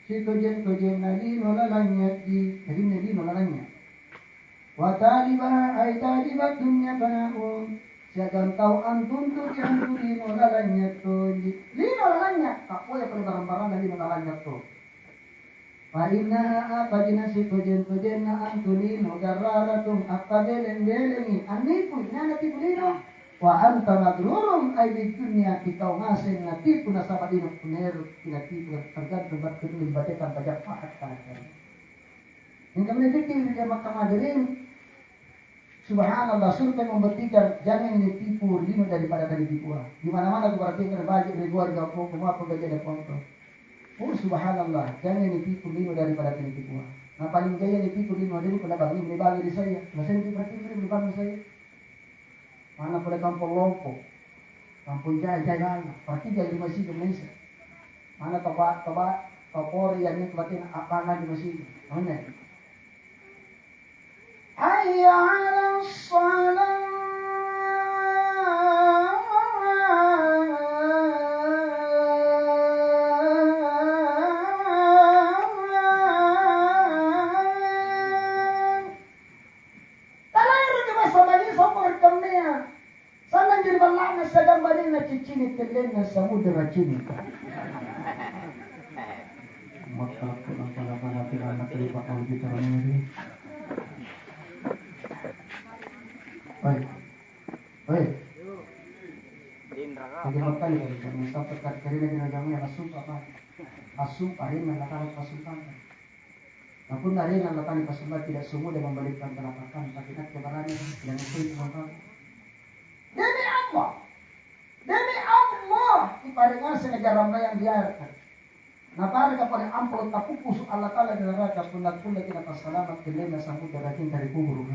Si tujen nalino lalanyat di, nalino lalanyat. Wa taliba ay taliba dunya panaun. Siagang tau antun tu yang tu lino lalanyat tu. Lino lalanyat. Ako ya barang-barang na lino lalanyat tu. Fa inna apa jinasi tujen na antulino gararatum apa geleng-gelengi. Anipu ina natipu lino. Wa anta madrurum ay di dunia ikaw ngasen natipu na sa padino puneru kinatipu tergantung bat kedua dibacakan pajak pahat kanan. Yang kami dikir dia makamadarin. Subhanallah, surga membuktikan jangan ditipu lino daripada tadi tipuan. Di mana-mana aku perhatikan baju dari keluarga aku, semua aku gajah dan kontrol. Oh subhanallah, jangan ditipu lino daripada tadi tipuan. Nah paling gaya ditipu lino dari pada bagi di saya. Nah saya perhatikan bagi saya. Mana pada kampung Lopo, kampung Jaya, pasti jadi masjid Indonesia. Mana Kapolri yang ini kebatin apa di masjid? Mana? Hayya 'alas shalah. Cicini telen na samudra cini. Maka pun apa natin anak terlibat kalau kita orang ini. Oi. Lagi makan ya, sampai kali lagi nagamnya asum apa? Asum pahin mengatakan pasukan. Namun dari yang mengatakan pasukan tidak semua dia membalikkan penampakan, tapi nak kebarannya yang itu memang. Demi Allah. Demi Allah, iparingan sengaja ramai yang biarkan. Napari kepada ampun tapupus Allah Ta'ala di neraka pun kita selamat kelima sambut darakin dari kubur.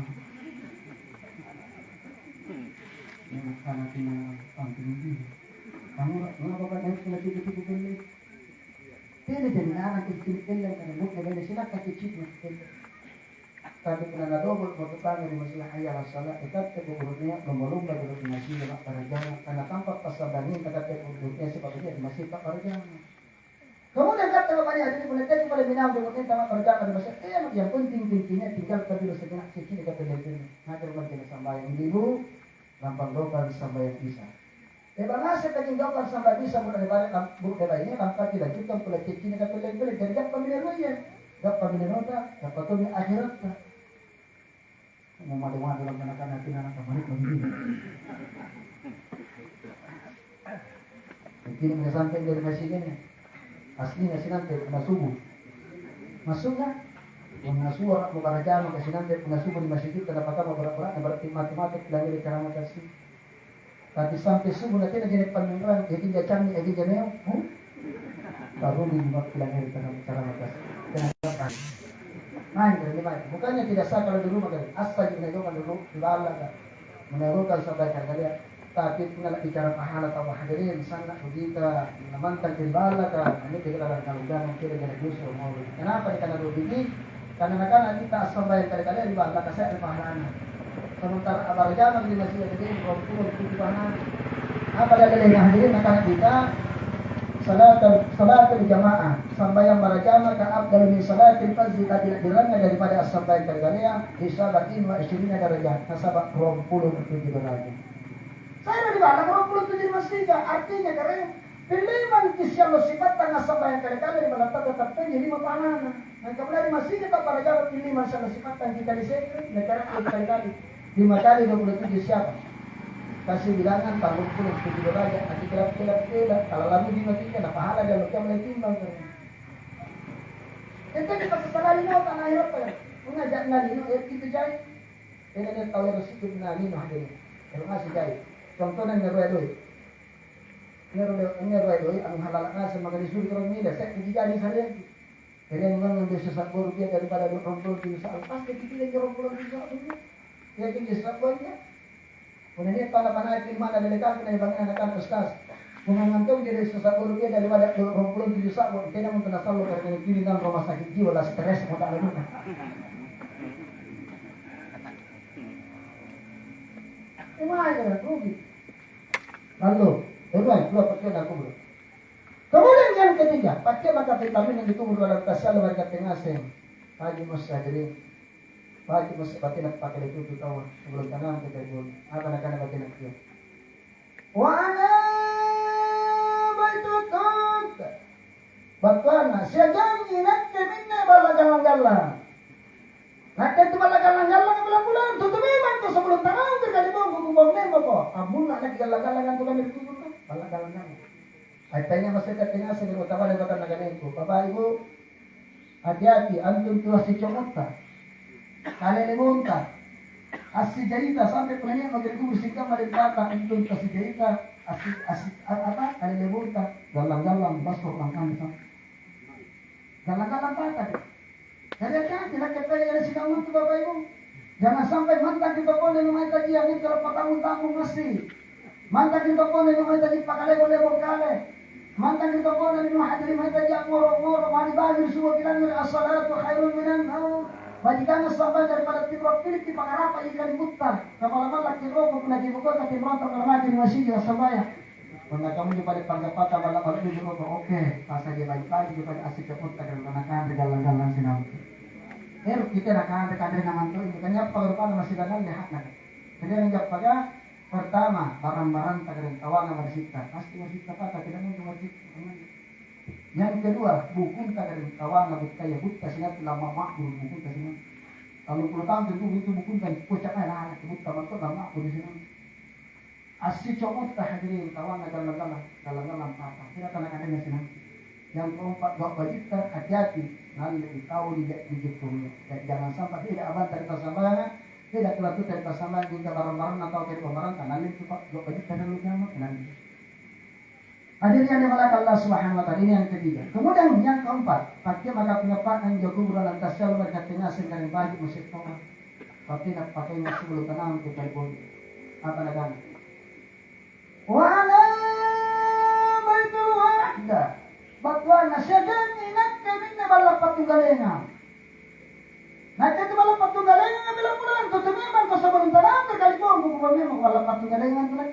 Ini karena tina ampun ini. Kamu ngapa kan yang sudah tipu-tipu kelima? Tidak jadi anak kecil kelima karena bukan dari sila kecil kecil. Tapi kena double bertetangga di masjid hayya salat ikat keburutnya lomba-lomba di masjid para jamaah karena tampak pasabani kata keburutnya sepatutnya di masjid para jamaah. Kemudian kata kepada hadis boleh tadi boleh binam di masjid para jamaah di masjid. Yang penting-pentingnya tinggal kedua sejenak kecil kata dia. Ngajar majelis sambayang dulu lampang doa sambayang bisa. Nasa katinggaw sa bisa mo na ini tanpa tidak kita pula kini kata lagi dan dapat pemilihan ya dapat pemilihan dapat tuh akhirat mau madu-madu dalam anak-anak kembali begini mungkin nggak sampai dari masjidnya aslinya sih nanti kena subuh masuknya mengasuh bukan aja kasih nanti pengasuh di masjid itu dapat apa berat-berat berarti matematik lagi di cara kasih tapi sampai subuh nanti ada jenis pendengaran jadi jacang jadi jeneo baru dibuat lagi di cara kasih kenapa main dari mana bukannya tidak sah kalau dulu makan asal menaikkan dulu dibalas menaikkan sampai kalian tapi tinggal bicara pahala atau hadirin sana kita menamankan dibalas ini kita dalam kalau kita jadi justru mau kenapa karena begini karena anak kita asal bayar kali-kali dibalas saya ada pahalanya sementara abar jalan di masjid jadi berkumpul di pahala apa yang hadirin anak kita salatul jamaah sambayang berjamaah ka afdal min salatil fardhi tidak dirangka daripada as-sambayang kalian hisabatin wa 20 derajat nasabak 27 derajat saya di mana 27 masjid artinya karena pilihan kisah lo sifat tengah sambayang kalian di mana tetap jadi makanan dan kemudian di masjid kita para jalan pilih masalah sifat yang kita disebut negara kali-kali 5 kali 27 siapa kasih bilangan tahun 10 derajat nanti kelap kalau lagi di masjid ada pahala dan luka mulai timbang itu kita sekali mau tanah air apa ya mengajak nalino itu jahit ini tahu yang sikit nalino hadir kalau masih jahit contohnya ngeruai anu halal nasi maka disuruh orang milah saya dijadi saja jadi yang mengambil sesak rupiah daripada 20 juta pasti dipilih 20 juta ya tinggi sebabnya kemudian pada panai mana delegasi dari bangsa anak ustaz menganggap jadi sesak rupiah daripada 20 juta tidak mungkin asal karena pilih dalam rumah sakit jiwa lah stres mau tak lalu gimana rugi lalu dua pakai aku bro. Kemudian yang ketiga, pakai maka vitamin yang ditunggu dalam tasal warga tengah sen. Pagi musyajirin. Pagi musyabatin nak pakai itu tahu sebelum tanam kita itu. Apa nak pakai nak dia. Wa ana baitut. Batwana siajangi nak minna bala galang-galang. Nak itu bala galang-galang bulan-bulan tutup memang tu sebelum tanam terkali bong nemo ko. Amun nak galang-galangan tu kami tutup. Galang-galang. Tanya masyarakat tengah sini utama dan kata negara itu. Bapak Ibu, hati-hati antum tua si comota. Kalian lemunta. Asli jarita sampai penanya magari kubur sikam ada kata antum tua si jarita. Asli apa? Kalian lemunta. Galang-galang masuk langkang sama. Galang-galang patah. Jadi hati-hati nak kata yang si kamu tu Bapak Ibu. Jangan sampai mantan kita pun yang main tadi yang ini kalau patang-tanggung mesti. Mantan kita pun yang main tadi pakale-boleh kale. Mantan kita pun dari muhadirin kita jak ngoro-ngoro mari bagi semua bilang as-salatu khairun minan naum. Bajikan sampai daripada tiba pilih di pangarapa ikan mutar. Kapal-kapal laki rokok kena dibuka ke timrontok kalau mati di masjid sampai. Karena kamu juga di panggapata balap-balap di rokok. Oke, pas aja baik-baik juga asik ke mutar dan menakan regalan-regalan sinau. Kita nak kadang naman tu ini kanya pagrupan masih dalam lihat nak. Jadi yang jaga pertama, barang-barang tak ada kawan sama disita. Pasti disita apa? Tidak mungkin wajib. Yang kedua, buku tak ada kawan sama kaya buta sinat lama makmur buku tak sinat. Kalau 10 tahun tentu itu buku kan kocak lah. Buta makmur lama makmur di sini. Asli comot tak hadirin kawan dalam apa? Tidak kena ada sinat. Yang keempat, wajib hati-hati. Nanti tahu di jepungnya. Jangan sampai tidak abang tak tersambangan. Tidak kelatu dari pasangan jika barang-barang atau dari barang kan nanti itu Pak wajib kada lu nyamak nanti. Hadirin yang dimulakan Allah Subhanahu wa taala ini yang ketiga. Kemudian yang keempat, pakai maka penyepakan jauh bulan tasal berkatnya sehingga bagi musik toa. Tapi nak pakai masih belum tenang kita pun apa nak? Wa ala baitul wahda. Batwa nasyadan inak kami balap patunggalengan. Nah, kita malah patunggalengan nga bilang bulan. Tutup memang ko sa baluntanan. Terkali po, ang bukubang memang wala patunggalengan bulan.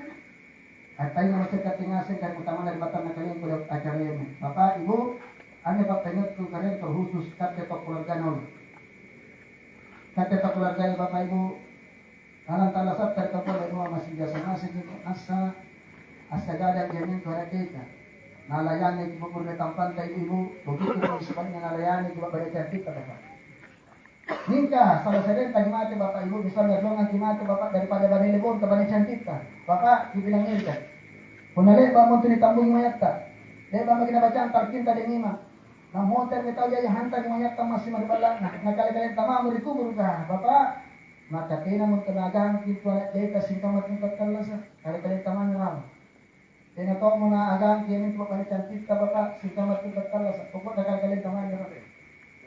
At tayo na masya katingasin kahit utama na ribatan na kalian ko yung acara yun. Bapak, Ibu, ano pa pengot ko kalian ko husus kate pakularganon. Kate pakulargan Bapak, Ibu. Alang talasap kahit ka po, ay mga masih jasa-masih asa Asagada ganyan ko na kita. Nalayani ko po na tampan tayo ibu. Begitu mo ispan nga nalayani ko ba kita ba? Hingga salah satu tadi mati bapak ibu bisa menolong mati bapak daripada bani lebon ke bani cantik ta. Bapak dibilang ini kan. Punale ba mo tinitambong mayat ta. Dahil ba maginabacaan talkin ta din ima. Nang hotel bitaw ya hanta di mayat ta masih magbala na nagkalagalan tama mo rikubur ka. Bapak makatina mo tanagang kinto dahil kasing kamat ng pagkalasa. Kalagalan tama nga. Tinato mo na agang kiyamin ko bani cantik ka bapak singkamat ng pagkalasa. Pagod nagkalagalan tama nga.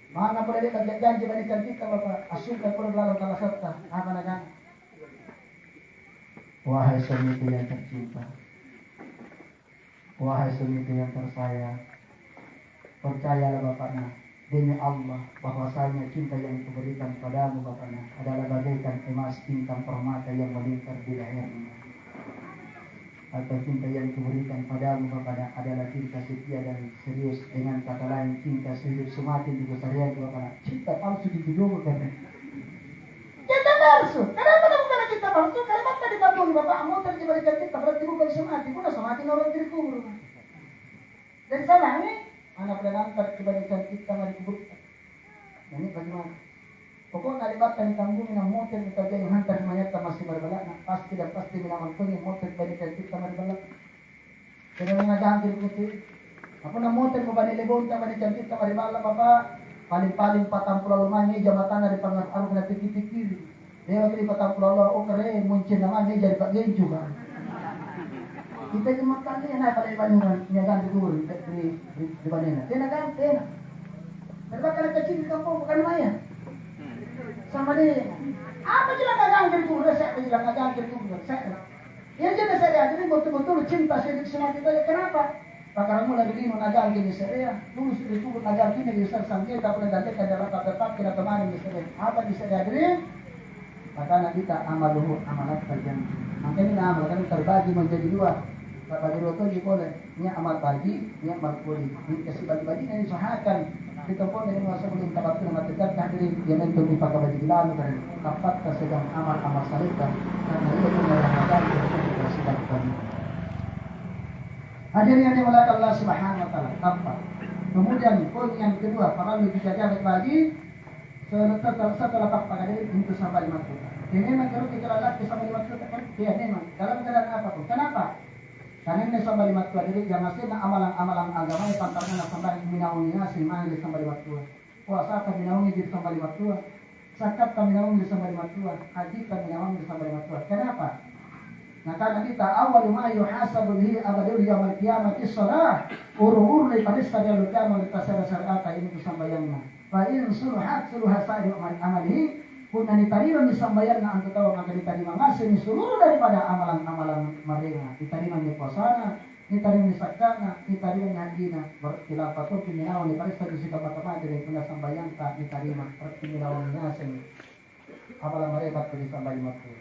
Mana pula dia janji bani cantik ka bapak asyik ka pula lalang kalasat ka. Apa nagang? Wahai suami yang tercinta. Wahai suami yang tersayang, percayalah Bapaknya demi Allah bahwasanya cinta yang kuberikan padamu Bapaknya adalah bagaikan emas bintang permata yang melingkar di lehermu. Atau cinta yang kuberikan padamu Bapaknya adalah cinta setia dan serius, dengan kata lain cinta sehidup semati di keseharian Bapaknya. Cinta palsu dijodohkan. Cinta palsu. Kenapa bukan cinta palsu? Kalimat tadi tabung Bapak mau terjebak cinta berarti bukan semati. Bukan semati orang dikubur. Dan salah ini anak pernah angkat kebaikan kita mari kubur. Ini bagaimana? Pokoknya libatkan tanggung ng motor kita jadi hantar mayat masih berbalik. Pasti dan pasti bilang pun yang motor kebaikan kita mari berbalik. Kaya nga gagawin ko ito. Ako na motor mo ba nilibon ka ba ni Jantit ka maribala Bapak? Paling-paling 45 ni jabatan dari pengaruh na pikir-pikir. Dia wakil 45 o kare muncin naman ni jadi Pak Genjo kan. Kita cuma kali na pala ibanuhan niya ganti guru di banena. Dia naganti na. Berapa kali kecil kampung bukan maya. Sama dia. Apa jelas naganti guru saya jelas naganti guru saya. Yang jelas saya jadi betul-betul cinta saya sama kita ya kenapa? Pakar mula begini naganti ni saya. Dulu sudah cukup naganti ni besar sampai tak pernah ganti adalah tetap kita kemarin di saya. Apa di saya jadi? Maka kita amal luhur amalat terjadi. Makanya amal kan terbagi menjadi dua. Bagi dua tu boleh. Ini amal pagi, ini amal kulit. Ini kasih bagi-bagi ini usahakan. Kita pun dari masa belum tabat tu nama tegak hadirin dia mentu dipakai bagi lalu kan. Dapat kesedang amal-amal salihkan. Karena itu pun yang akan kita sedang bagi. Hadirin yang dimuliakan Allah Subhanahu Wa Taala. Tampak. Kemudian poin yang kedua para lebih jaga bagi setelah tak pakai itu sampai 5 juta. Ini memang kalau kita lalaki sampai 5 juta kan? Ya memang. Dalam keadaan apapun. Kenapa? Karena ini sampai 5 juta. Jadi jangan sih amalan-amalan agama yang pantarnya sampai minaunginya si mana di sampai 5 juta. Puasa kami minaungi di sampai 5 juta. Zakat kami minaungi di sampai 5 juta. Haji kami minaungi di sampai 5 juta. Kenapa? Nah karena kita awal ma yuhasabu bihi abadul yaumil qiyamati shalah. Urur li padista dia luka mau ditasara syariat ini kesambayangna. Fa in suluhat sa'ir amalihi punna diterima disambayangna antu tahu maka diterima ngasih seluruh daripada amalan-amalan mereka. Diterima di puasana, diterima di zakatna, diterima di hajina. Berkhilafah tu pinawan di padista di sikap apa dari punna sambayangna diterima perpinawan ngasih. Amalan mereka disambayangna tu.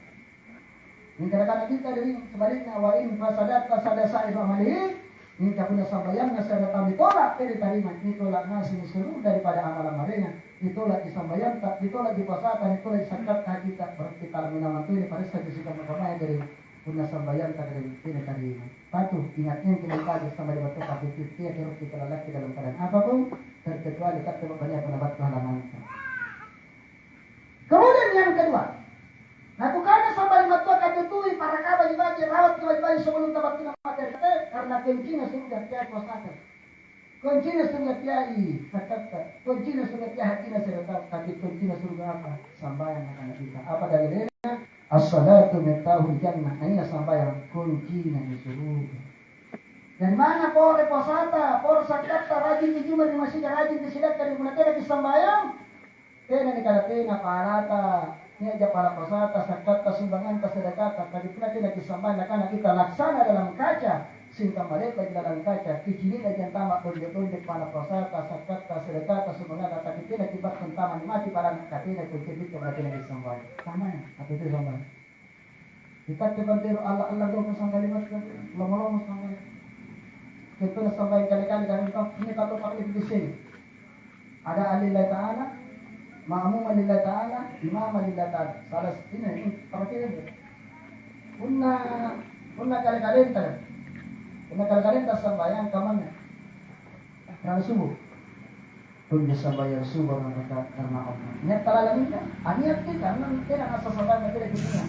Ini kadang-kadang kita dari sebaliknya wain fasada sa'ir amalihi ini tak punya sambayan nasihat kami tolak diterima ditolak ngasih seluruh daripada amalan mereka ditolak di sambayan tak ditolak di pasatan ditolak di zakat kita berarti kalau minawan itu ini pada statistika pertama dari punya sambayan tak dari diterima. Patuh ingatnya kita tadi sama di waktu tapi kita lalaki dalam keadaan apapun terkecuali tak banyak pendapat halaman. Kemudian yang kedua. Nah, karena sampai 5 tua katutui para kabar dibaca rawat kembali sebelum tabat kita materi karena kuncinya sudah tiada kuasa. Kuncinya sudah tiada kata. Kuncinya sudah tiada hatinya sudah tapi kuncinya sudah apa? Sambayan akan kita. Apa dalilnya? As-salatu miftahul jannah. Ini sambayan kuncinya di surga. Dari mana por reposata, por sakata rajin di jumlah di masjid rajin di silat dari munatera di sambayang. Tena ni kada tena parata. Ini aja para pasata, zakat, sumbangan, sedekah, tadi pula tidak disampaikan karena kita laksana dalam kaca, sehingga mereka di dalam kaca, kecilin aja tamak tunjuk-tunjuk para pasata, zakat, sedekah, sumbangan, tapi tidak tiba-tiba taman mati pada katina kunci kemudian tidak disampaikan. Sama ya, atau itu sama. Kita kebantiru Allah doa sampai 5 kali, lama-lama sampai. Kita sampai kali-kali dan ini kalau pakai di sini. Ada alillah Ta'ala. Ma'amum lillahi ta'ala, imam lillahi ta'ala. Salah ini perhatian. Unna kali-kali entar. Karena kadang-kadang tak sembahyang kamarnya. Karena subuh. Pun bisa bayar subuh karena Allah. Niat talalang kita. Niat kita. Nanti nak asal sembahyang kita di dunia.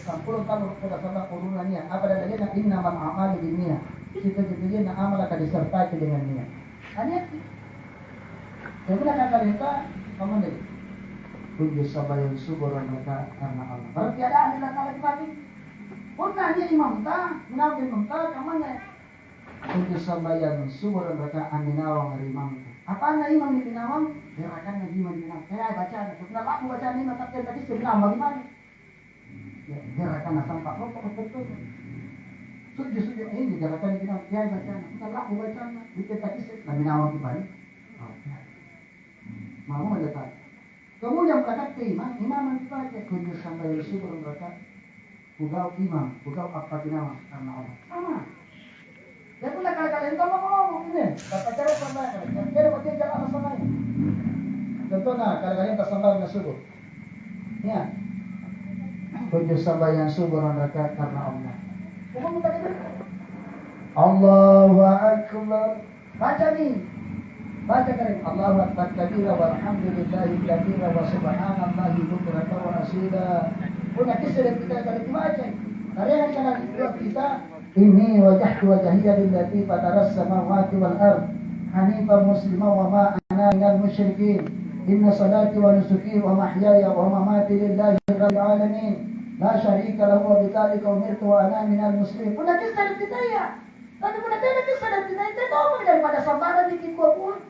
10 tahun kita sabar urunan niat. Apa ada lagi nak innamal a'malu binniyat. Kita nak amal akan disertai dengan niat. Niat kita. Jadi nak kata kamu ni. Pun bisa bayar subuh karena Allah. Berarti ada ahli lagi pagi. Pun dia imam ta, menawag imam ta, kamarnya. Untuk sambayan subuh mereka aminawang harimang. Apa na imam ni pinawang? Gerakan na imam pinawang. Kaya baca, sebenarnya aku baca ni matakir tadi sebenarnya bagaimana? Ya, gerakan na sampak betul. Sujud ini gerakan pinawang. Kaya baca, sebenarnya aku baca na. Dikit tadi sebenarnya pinawang kembali. Mau melihat. Kemudian berangkat ke imam dibaca. Kunjung sambayan subuh mereka. Bugau imam, bugau apa pinawang karena Allah. Sama. Ya pun nak kalian tahu mau ini. Kata cara sampai kalian. Kira bagian jalan sama ini. Contohnya kalian tak sampai dengan subuh. Ya. Tujuh sambayan subuh rakaat karena Allah. Kamu minta itu. Allahu Akbar. Baca nih. Baca kalian. Allahu Akbar kabira walhamdulillahi kabira wa subhanallahi bukratan wa asila. Punya kisah kita kalian baca. Kalian jangan kita Inni wajahtu wajahiyya lillati fataras samawati wal ard hanifan musliman wa ma ana minal musyrikin inna salati wa nusuki wa mahyaya wa mamati lillahi rabbil alamin la syarika lahu wa bidzalika umirtu wa ana minal muslimin. Kuna kisah kita ya. Tapi kuna kisah kita itu tahu daripada sambaran dikit gua pun.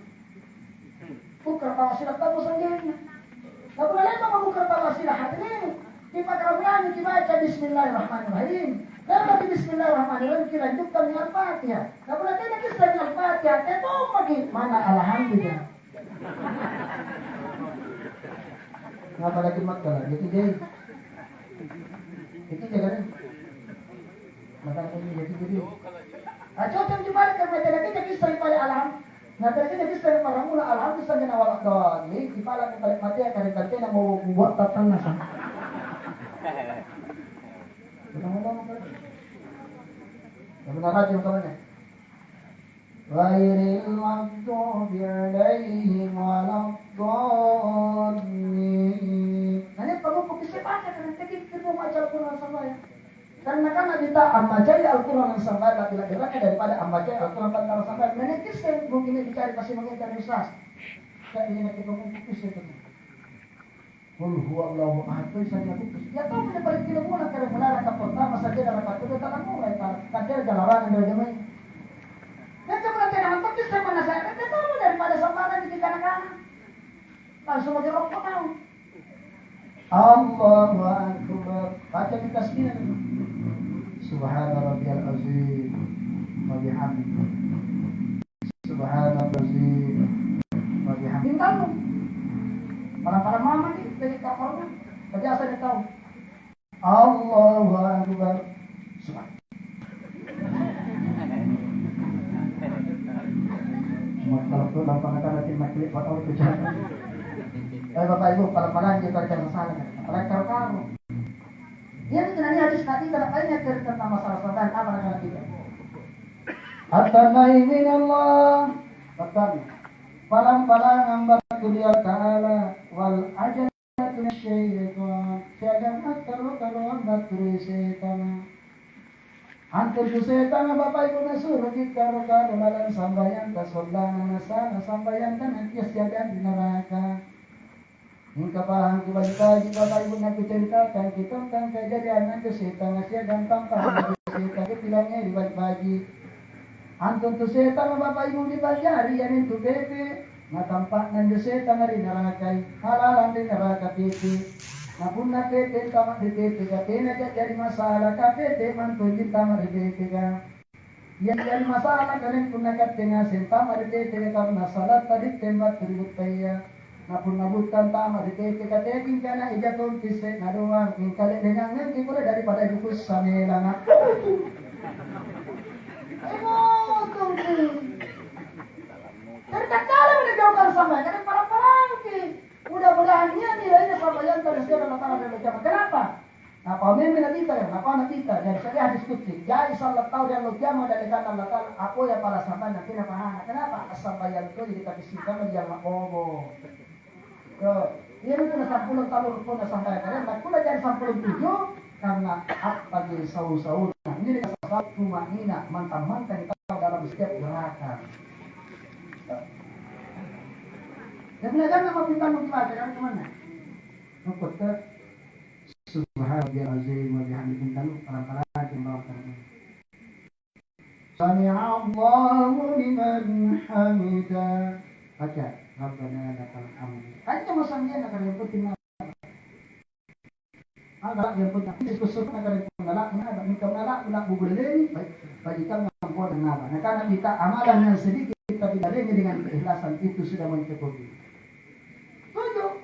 Bukan tawasilah kamu sendiri. Tapi lain mau bukan tawasilah hadirin. Di Al-Qur'an dibaca bismillahirrahmanirrahim. Kalau di bismillahirrahmanirrahim dilanjutkan dengan Al-Fatihah. Kalau nanti ada kisah dengan Al-Fatihah, itu lagi mana alhamdulillah. Ngapa lagi makan? Jadi dia. Itu jangan. Makan ini jadi. Coba coba kerja kita kisah pada alam. Nah, kita kisah para mula alam kisah dengan awal doa. Ini kepala balik mati akan kita mau buat tatanan sama. Yang benar aja utamanya. Ghairil maghdubi alaihim waladdallin. Nah, ini perlu fokusnya baca karena kita mau baca Al-Quran sama ya. Karena kan kita ambajai Al-Quran sampai bila geraknya daripada ambajai Al-Quran pada sampai. Nah, kisah mungkin dicari pasti mengincar Ustaz. Saya ingin kita fokus itu. Qul huwallahu ahad saja putus. Ya tahu pada paling kilo mula kada mulai rakaat pertama saja dalam rakaat kedua tak mulai kadang jalaran dari jemaah. Dan coba kita hantar kisah mana saya kita tahu daripada sambaran di kanan-kanan. Langsung aja rokok tahu. Allahu akbar. Baca di tasbih. Subhana rabbiyal azim wa bihamdihi. Subhana rabbiyal wa bihamdihi. Tahu. Para mama ni dari kamarnya, kerja saya tahu. Allahu Akbar. Kalau tu lapangan ada tim maklik buat orang kerja. Bapak Ibu, para kita jangan salah. Para karo. Dia sebenarnya hadis tadi kalau banyak tentang masalah salat apa dengan kita. At-tanai min Allah. Betul. Palang-palang ambar kuliah ta'ala wal ajalatu syaitan siagang akar-akar ambar kuliah setan antar ku setan bapak ibu nasuruh jikar-kar malam sambayan kasolangan nasana sambayan dan nanti siagang di neraka hingga paham kebalik-balik bapak ibu nak ceritakan kita tentang kejadian nanti setan siagang tampak setan ketilangnya dibalik-balik Antun tu setan bapak ibu dipelajari yang itu bebe. Nah tampak nanti setan hari nerakai halalan di neraka bebe. Nah pun nak bebe tamak di bebe katanya jadi masalah kabebe mantuin tamak di bebe kan. Yang jadi masalah kalian pun nak katanya sentamak di bebe karena salat tadi tembak ribut kaya. Nah pun nabutan tamak di bebe katanya kingkana ijatun kisah naruang kingkali dengan nanti boleh daripada jukus samelang. Terkadang menjauhkan sama karena para perangki. Mudah-mudahan nilainya sambayan terus dia datang dari jamaah. Kenapa? Nah Kami menabita ya, apa nabita? Dan saya hadis kutsi. Jadi salat tahu dan logam dan dekat Allah Taala. Aku ya para sahabat nanti apa? Kenapa? Asabayan itu jadi kapiskan dia makobo. Dia itu na 10 tahun pun na sampai kalian. Aku na jadi 47 karena apa jadi sau-sau. Nah, ini dia satu makina mantap-mantap kita dalam setiap gerakan. Dan belajar nama pintar mengkira kan kemana? Nukut Subhanallah azim wa bihamdihi talu para jemaah. Sami'allahu liman hamidah. Baca Rabbana lakal hamd. Aja masamnya nak yang penting. Agak yang penting diskusur nak yang pengalak ini ada minta mengalak nak buguleni bagi kami mampu dan apa. Nah karena kita amalan yang sedikit tapi dalilnya dengan keikhlasan itu sudah mencukupi. Tujuh.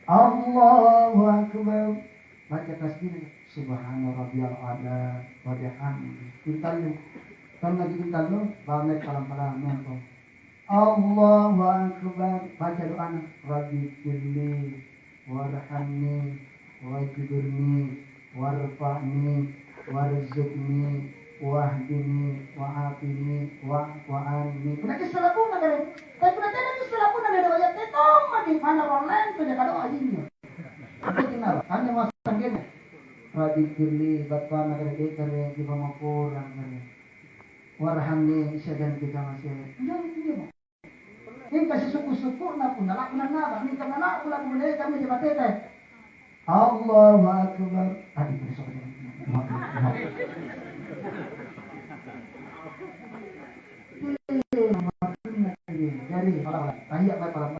Allahu Akbar. Baca tasbih Subhana rabbiyal a'la wa bihamdihi. Pintalu. Kan lagi pintalu, balik kalam-kalam nonton. Allahu Akbar. Baca doa Rabbi firli warhamni wajburni warfa'ni warzuqni wahdini wa'afini wa'anni. Pernah kisah pun ada. Tapi pernah kisah pun ada ayat itu mati mana online tu dia kada ajinya. Apa kenal? Kami masang gini. Rabbi firli batwa negara dekare di bawah negara. Warhamni isyadan kita masih. Jangan dia. Ini kasih suku-suku na pun nalak na minta nalak pula boleh kami di batete. Allahu Akbar. Tadi besok dia. Jadi tahiyat para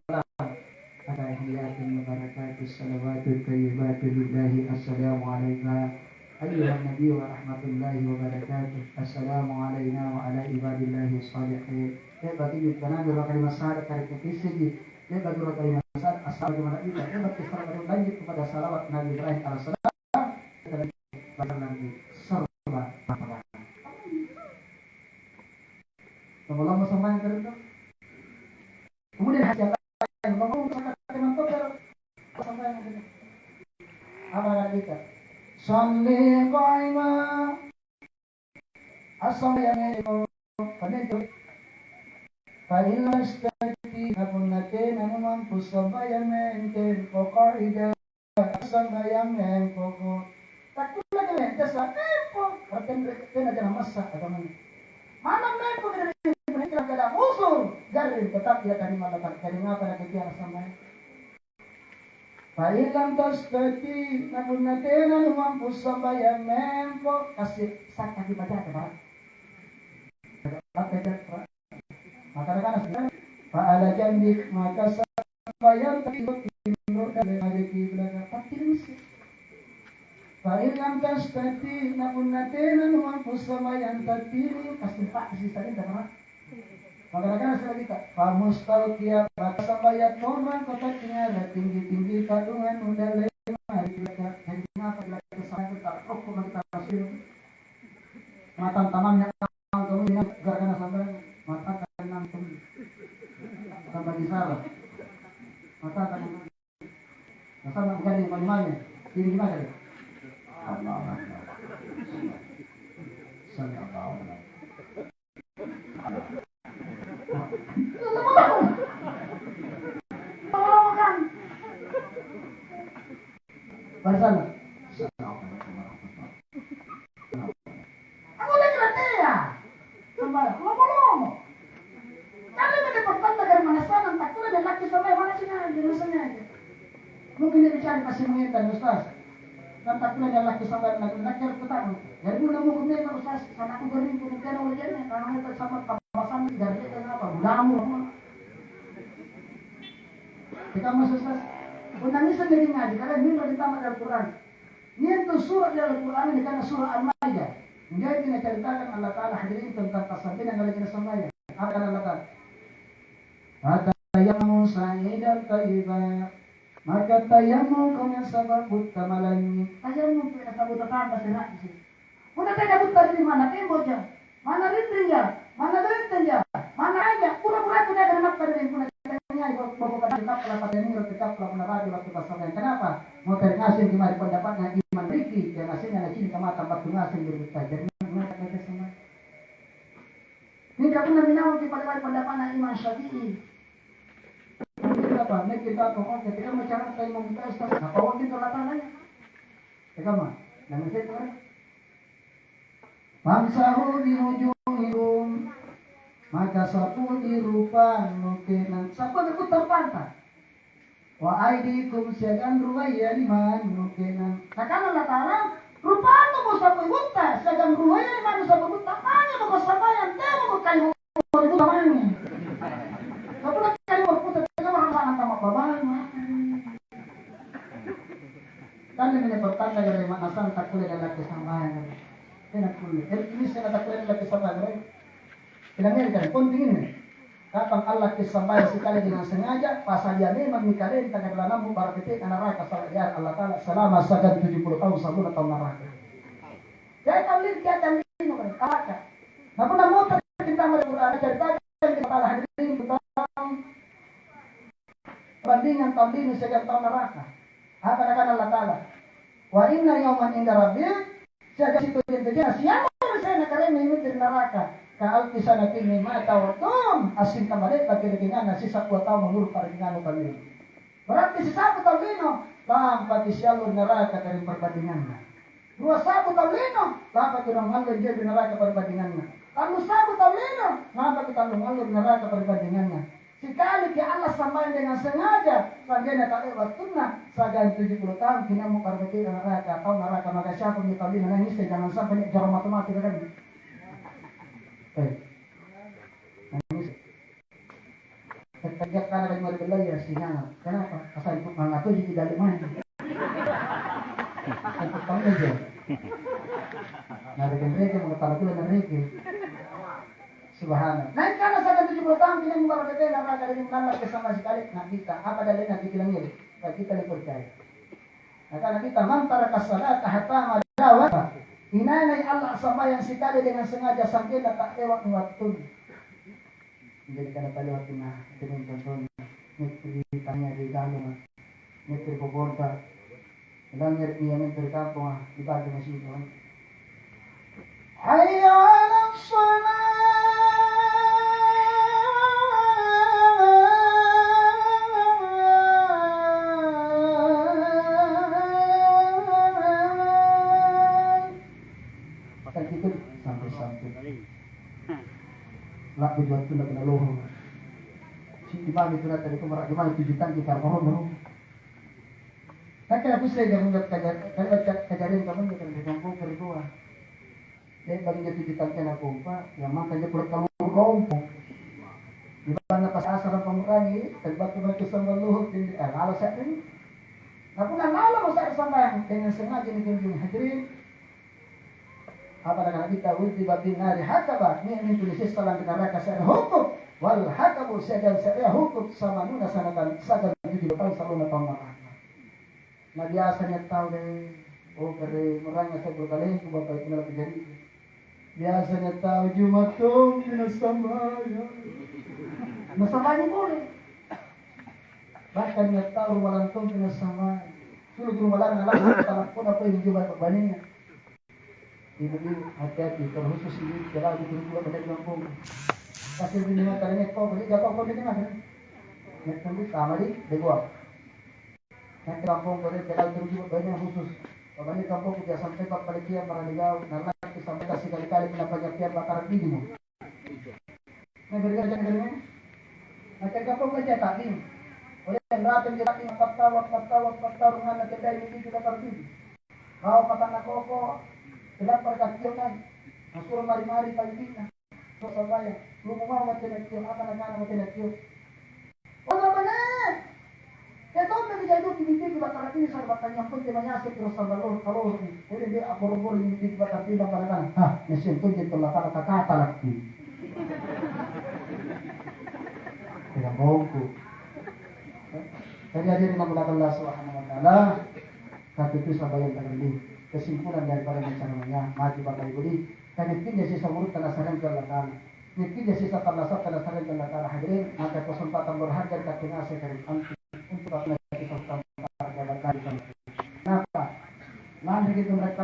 Tahiyatun mubarakatus salawatul thayyibatul lillahi assalamu alayka ayyuhan nabiy wa rahmatullahi wa barakatuh. Assalamu alayna wa ala ibadillahi shalihin. Bagi kita dua kalimat syahadat dari kisih bagi dua kalimat syahadat assalamu alayka. Bagi kita lanjut kepada salawat Nabi Ibrahim alaihissalam kita lagi serba apa. Lama-lama sampai ke itu. Kemudian hajat yang ngomong teman-teman sampai ke itu. Apa kata kita? Salli qaima as-salayani qadaitu fa illa istati habunatin anman fusabayamente qaqida as-salayani qaqo takula de desa tempo tena de masa ataman mana tempo de mereka kada usul garin tetap dia tadi melakukan kalimat pada kegiatan sampai Pailang tastati nagunatena lumampu sambayan mempo kasih sak kaki baca ke barat. Maka Fa'ala jandik maka sambayan takut timur dari majeki belakang patilis. Pailang tastati nagunatena lumampu sambayan tatili kasih pak kasih tadi ke barat. Maka lagi tak pamustalkia maka sambayat normal kota tinggal tinggi-tinggi kandungan undang lima kita hanya pada kesalahan kita rokok kita kasih matan tamannya kamu ingat gara-gara sampai mata kanan sampai di salah mata kanan sama bukan yang paling ini gimana ya Allah sallallahu Bersama. Aku lagi latih ya. Sampai lama-lama. Tapi mereka bertanda dari mana sana, tak tahu ada laki sampai mana sih di rusanya aja. Mungkin dia bicara kasih mengintan Ustaz. Dan tak tahu ada laki sampai laki harus ketahui. Jadi mula mau kemudian Ustaz, karena aku beri kemudian olehnya karena itu sama kawasan dari itu apa? Bulamu. Kita masuk Ustaz. Unang-isa dari ngaji, karena ini ditambah dalam Al-Quran. Ini itu surah dalam Al-Quran ini karena surah Al-Maidah. Menjadi kita ceritakan Allah Ta'ala hadirin tentang tasabih yang lagi disampaikan. Apa kata Allah Ta'ala? Atayamu sa'idan tayyibah. Maka tayamu kau yang sabab utamalannya. Tayamu punya sabut tetangga senak di sini. Mana tanya buta di mana temboja? Mana rintrinya? Mana rintrinya? Mana aja? Pura-pura punya germak dari punya tanya bapak kata kapla pateni roti kapla penarabi waktu pasangan. Kenapa? Mau cari ngasih gimana pendapatnya iman Riki yang ngasihnya ngasih ke mata batu ngasih berbeda. Jadi mereka sama. Ini kamu nabi nawa kepada pendapatnya iman Syafi'i. Apa? Nek kita apa? Ketika masyarakat saya meminta ustaz, apa waktu itu latananya? Kama, nama saya tu. Famsahu biwujuhihim, maka sapu dirupan nukenan sapu berputar pantat. Wa aidikum syagan ruwaya liman nukenan. Takkan Allah Ta'ala rupanya mo sapu buta, syagan ruwaya liman sapu buta. Mana mo sabayan, temo mo kayo mo tamani. Sapu na kayo puta, tega maramana tama babae. Kan ini pertanda dari maknasan tak boleh dalam kesamaan. Tidak boleh. Ini saya tak boleh dalam kesamaan. Bilangnya kan penting ini. Kapan Allah kesamaan sekali dengan sengaja, pasal dia memang mikarin tangan dalam mubarak itu neraka salih Allah Taala selama sekian 70 tahun sebelum tahun neraka. Jadi tabligh dia tabligh ini kalaka. Nah pun mau kita mereka cerita kita hadirin tentang bandingan tabligh sekian tahun neraka. Apa kata Allah Ta'ala? Wa inna yawman inda rabbil jaga situ yang siapa saya nak kalian ini dari neraka. Kalau kisah nanti mata watum asin kembali bagi dengan sisa 2 tahun menurut para dengan kami. Berarti sisa tahun tanpa disialur neraka dari perbandingannya. 2 tahun tanpa kita mengalir jadi neraka perbandingannya. Kalau 1 tahun tanpa kita mengalir neraka perbandingannya. Sekali ke Allah sampai dengan sengaja, sangganya tak lewat sunnah, sagan 70 tahun kena mau perbaiki neraka atau neraka maka siapa yang tahu dengan ini jangan sampai jarum matematika kan. Nangis. Ketika kan ada yang berbela ya sinyal. Kenapa? Asal ikut mengatur jadi dalam mana? Satu tahun aja. Narikin mereka mengetahui tuh mereka. Subhanallah. Nah, karena saya 70 tahun kini memperbaiki neraka dari mana kesama sekali nak kita. Apa dalil nanti bilangnya? Kita dipercaya. Nah, karena kita mantara kasalat hatta madawat. Inanay Allah sama yang sekali dengan sengaja sampai tak lewat waktu. Jadi karena tadi waktu dengan contohnya negeri tanya di dalam negeri Bogor, dalam negeri yang terkampung di bagian situ. Hayya 'alas shalah. Nak buat tu nak kena lohong. Si imam itu nak tadi kemerak gimana 7 tangki karbono. Tak kena pusing jangan buat kajarin kamu ni kan kampung kedua. Dia baginya 7 tangki nak pompa, yang makanya perut kamu rompong. Di mana pas asar pengurangi, terbat sama luhut di kalau saya ini. Aku nak malu saya sampai dengan sengaja ni kunjung hadirin. Apa dengan kita ulti batin nari hakaba ni tulis salam dengan neraka saya hukum wal hakabu saya hukum sama nuna sanatan saja 70 tahun selalu tahun neraka. Nah biasanya tahu deh kere merangnya saya berkali ke bapak itu dalam jadi biasanya tahu Jumatum minasambaya nasambanya boleh bahkan dia tahu malantum minasambaya suruh rumalan ngalah talak pun apa yang Jumat banyak. Ini hati-hati terkhusus ini kalau ditunggu pada kampung. Kasih bini matanya kau beli jatuh kau beli mana? Nak tunggu sama di dua. Nak kampung boleh kalau tunggu banyak khusus. Kalau kampung kita sampai pak panitia meranigau, nalak sampai kasih kali-kali pendapat tiap bakar bini mu. Nak berjalan dengan nak kampung kerja tak ni. Oleh rakyat jadi fakta rumah nak kedai ini kita tertib. Kau kata nak koko kenapa perkasian masuk mari-mari pagi na so sabaya lumuma mati na kiyo apa na mati na kiyo wala benar kaya taon na bijay doon binibig bakal natin sa batang pun tinanyasik pero sa balor hindi di abor-abor yung binibig bakal natin ang panagan ha nasinto dito nakakatalakti kaya bongko kaya din namulakan Allah subhanahu wa ta'ala kaya ito sa bayan tagli kesimpulan daripada rencananya maju bakal budi dan itu jadi semulut kenasaran ke Allah Ta'ala itu jadi sisa terlasat kenasaran ke Allah Ta'ala hadirin maka kesempatan berharga ketika saya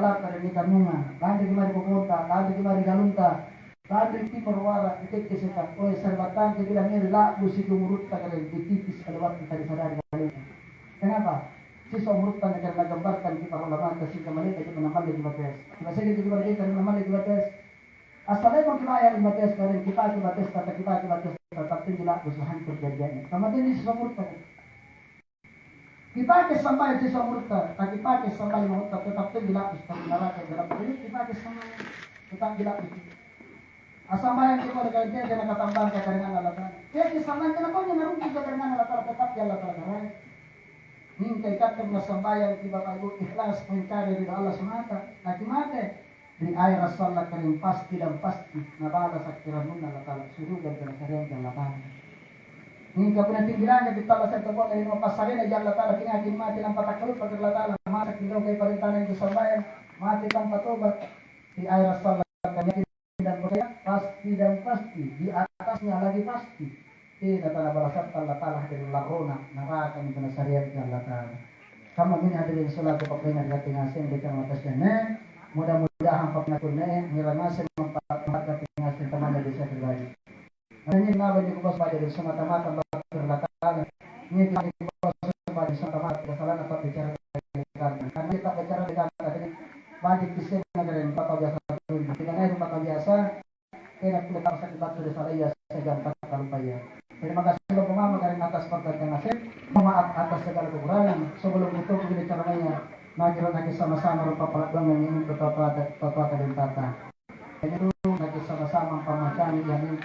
kalaka rin ikanunga, kandi kimari pupunta, kandi kimari galunta, kandi ti perwara, itikisikan, oy sarbatan kebilang ini laku si kumurut tak kalian ditipis alawat kita disadari kalian. Kenapa? Si somurut tak kalian gambarkan di para ulama kasih kembali ke menamal di batas. Masa kita bagi kalian menamal di batas. Asalnya kalau kita ayat di batas kalian kita di batas kata kita di batas tetap tinggi laku sehancur jadinya. Kemudian si somurut tak. Kita kesampai si somurut tak, tak kita kesampai mau tetap tinggi laku seperti neraka dalam ini kita kesampai tetap gila. Asambayan kita dengan dia jangan ketambang kekaringan Allah Taala. Dia disambayan kenapa nya narugi kekaringan Allah Taala tetap Allah Taala karai. Hingga kata sambayan kita Ibu ikhlas mencari ridha Allah semata. Nanti mate di air rasulullah karim pasti dan pasti nabala sakiramun Allah Taala suruh dan kesarian Allah Taala. Hingga pun tinggilannya kita Allah sa kebon dari pasarin aja Allah Taala kinakin mati ng patakalut pag Allah Taala mati kilo kay parintanan di sambayan mati kang patobat di air rasulullah karim dan percaya pasti dan pasti di atasnya lagi pasti tidak ada balasan Allah Taala dari larona neraka yang kena syariat Allah Taala. Kamu ini hadirin salat kepengen hati ngasen dekat atasnya mudah-mudahan pengakuan ngiranasen mempat ngasen teman dari saya pribadi. Ini nabi di kubas pada semata-mata Allah Taala ini kita kubas pada semata-mata kesalahan atau bicara karena kita bicara dengan ini wajib disini dengan patah biasa dengan air patah biasa kena kulit sakit batu di saya segan tak lupa. Terima kasih kepada pemaham dari atas pertanyaan nasib. Maaf atas segala kekurangan. Sebelum itu begini caranya. Nagiran lagi sama-sama rupa pelakon yang ingin bertata dan tata. Itu lagi sama-sama pemacaan yang ingin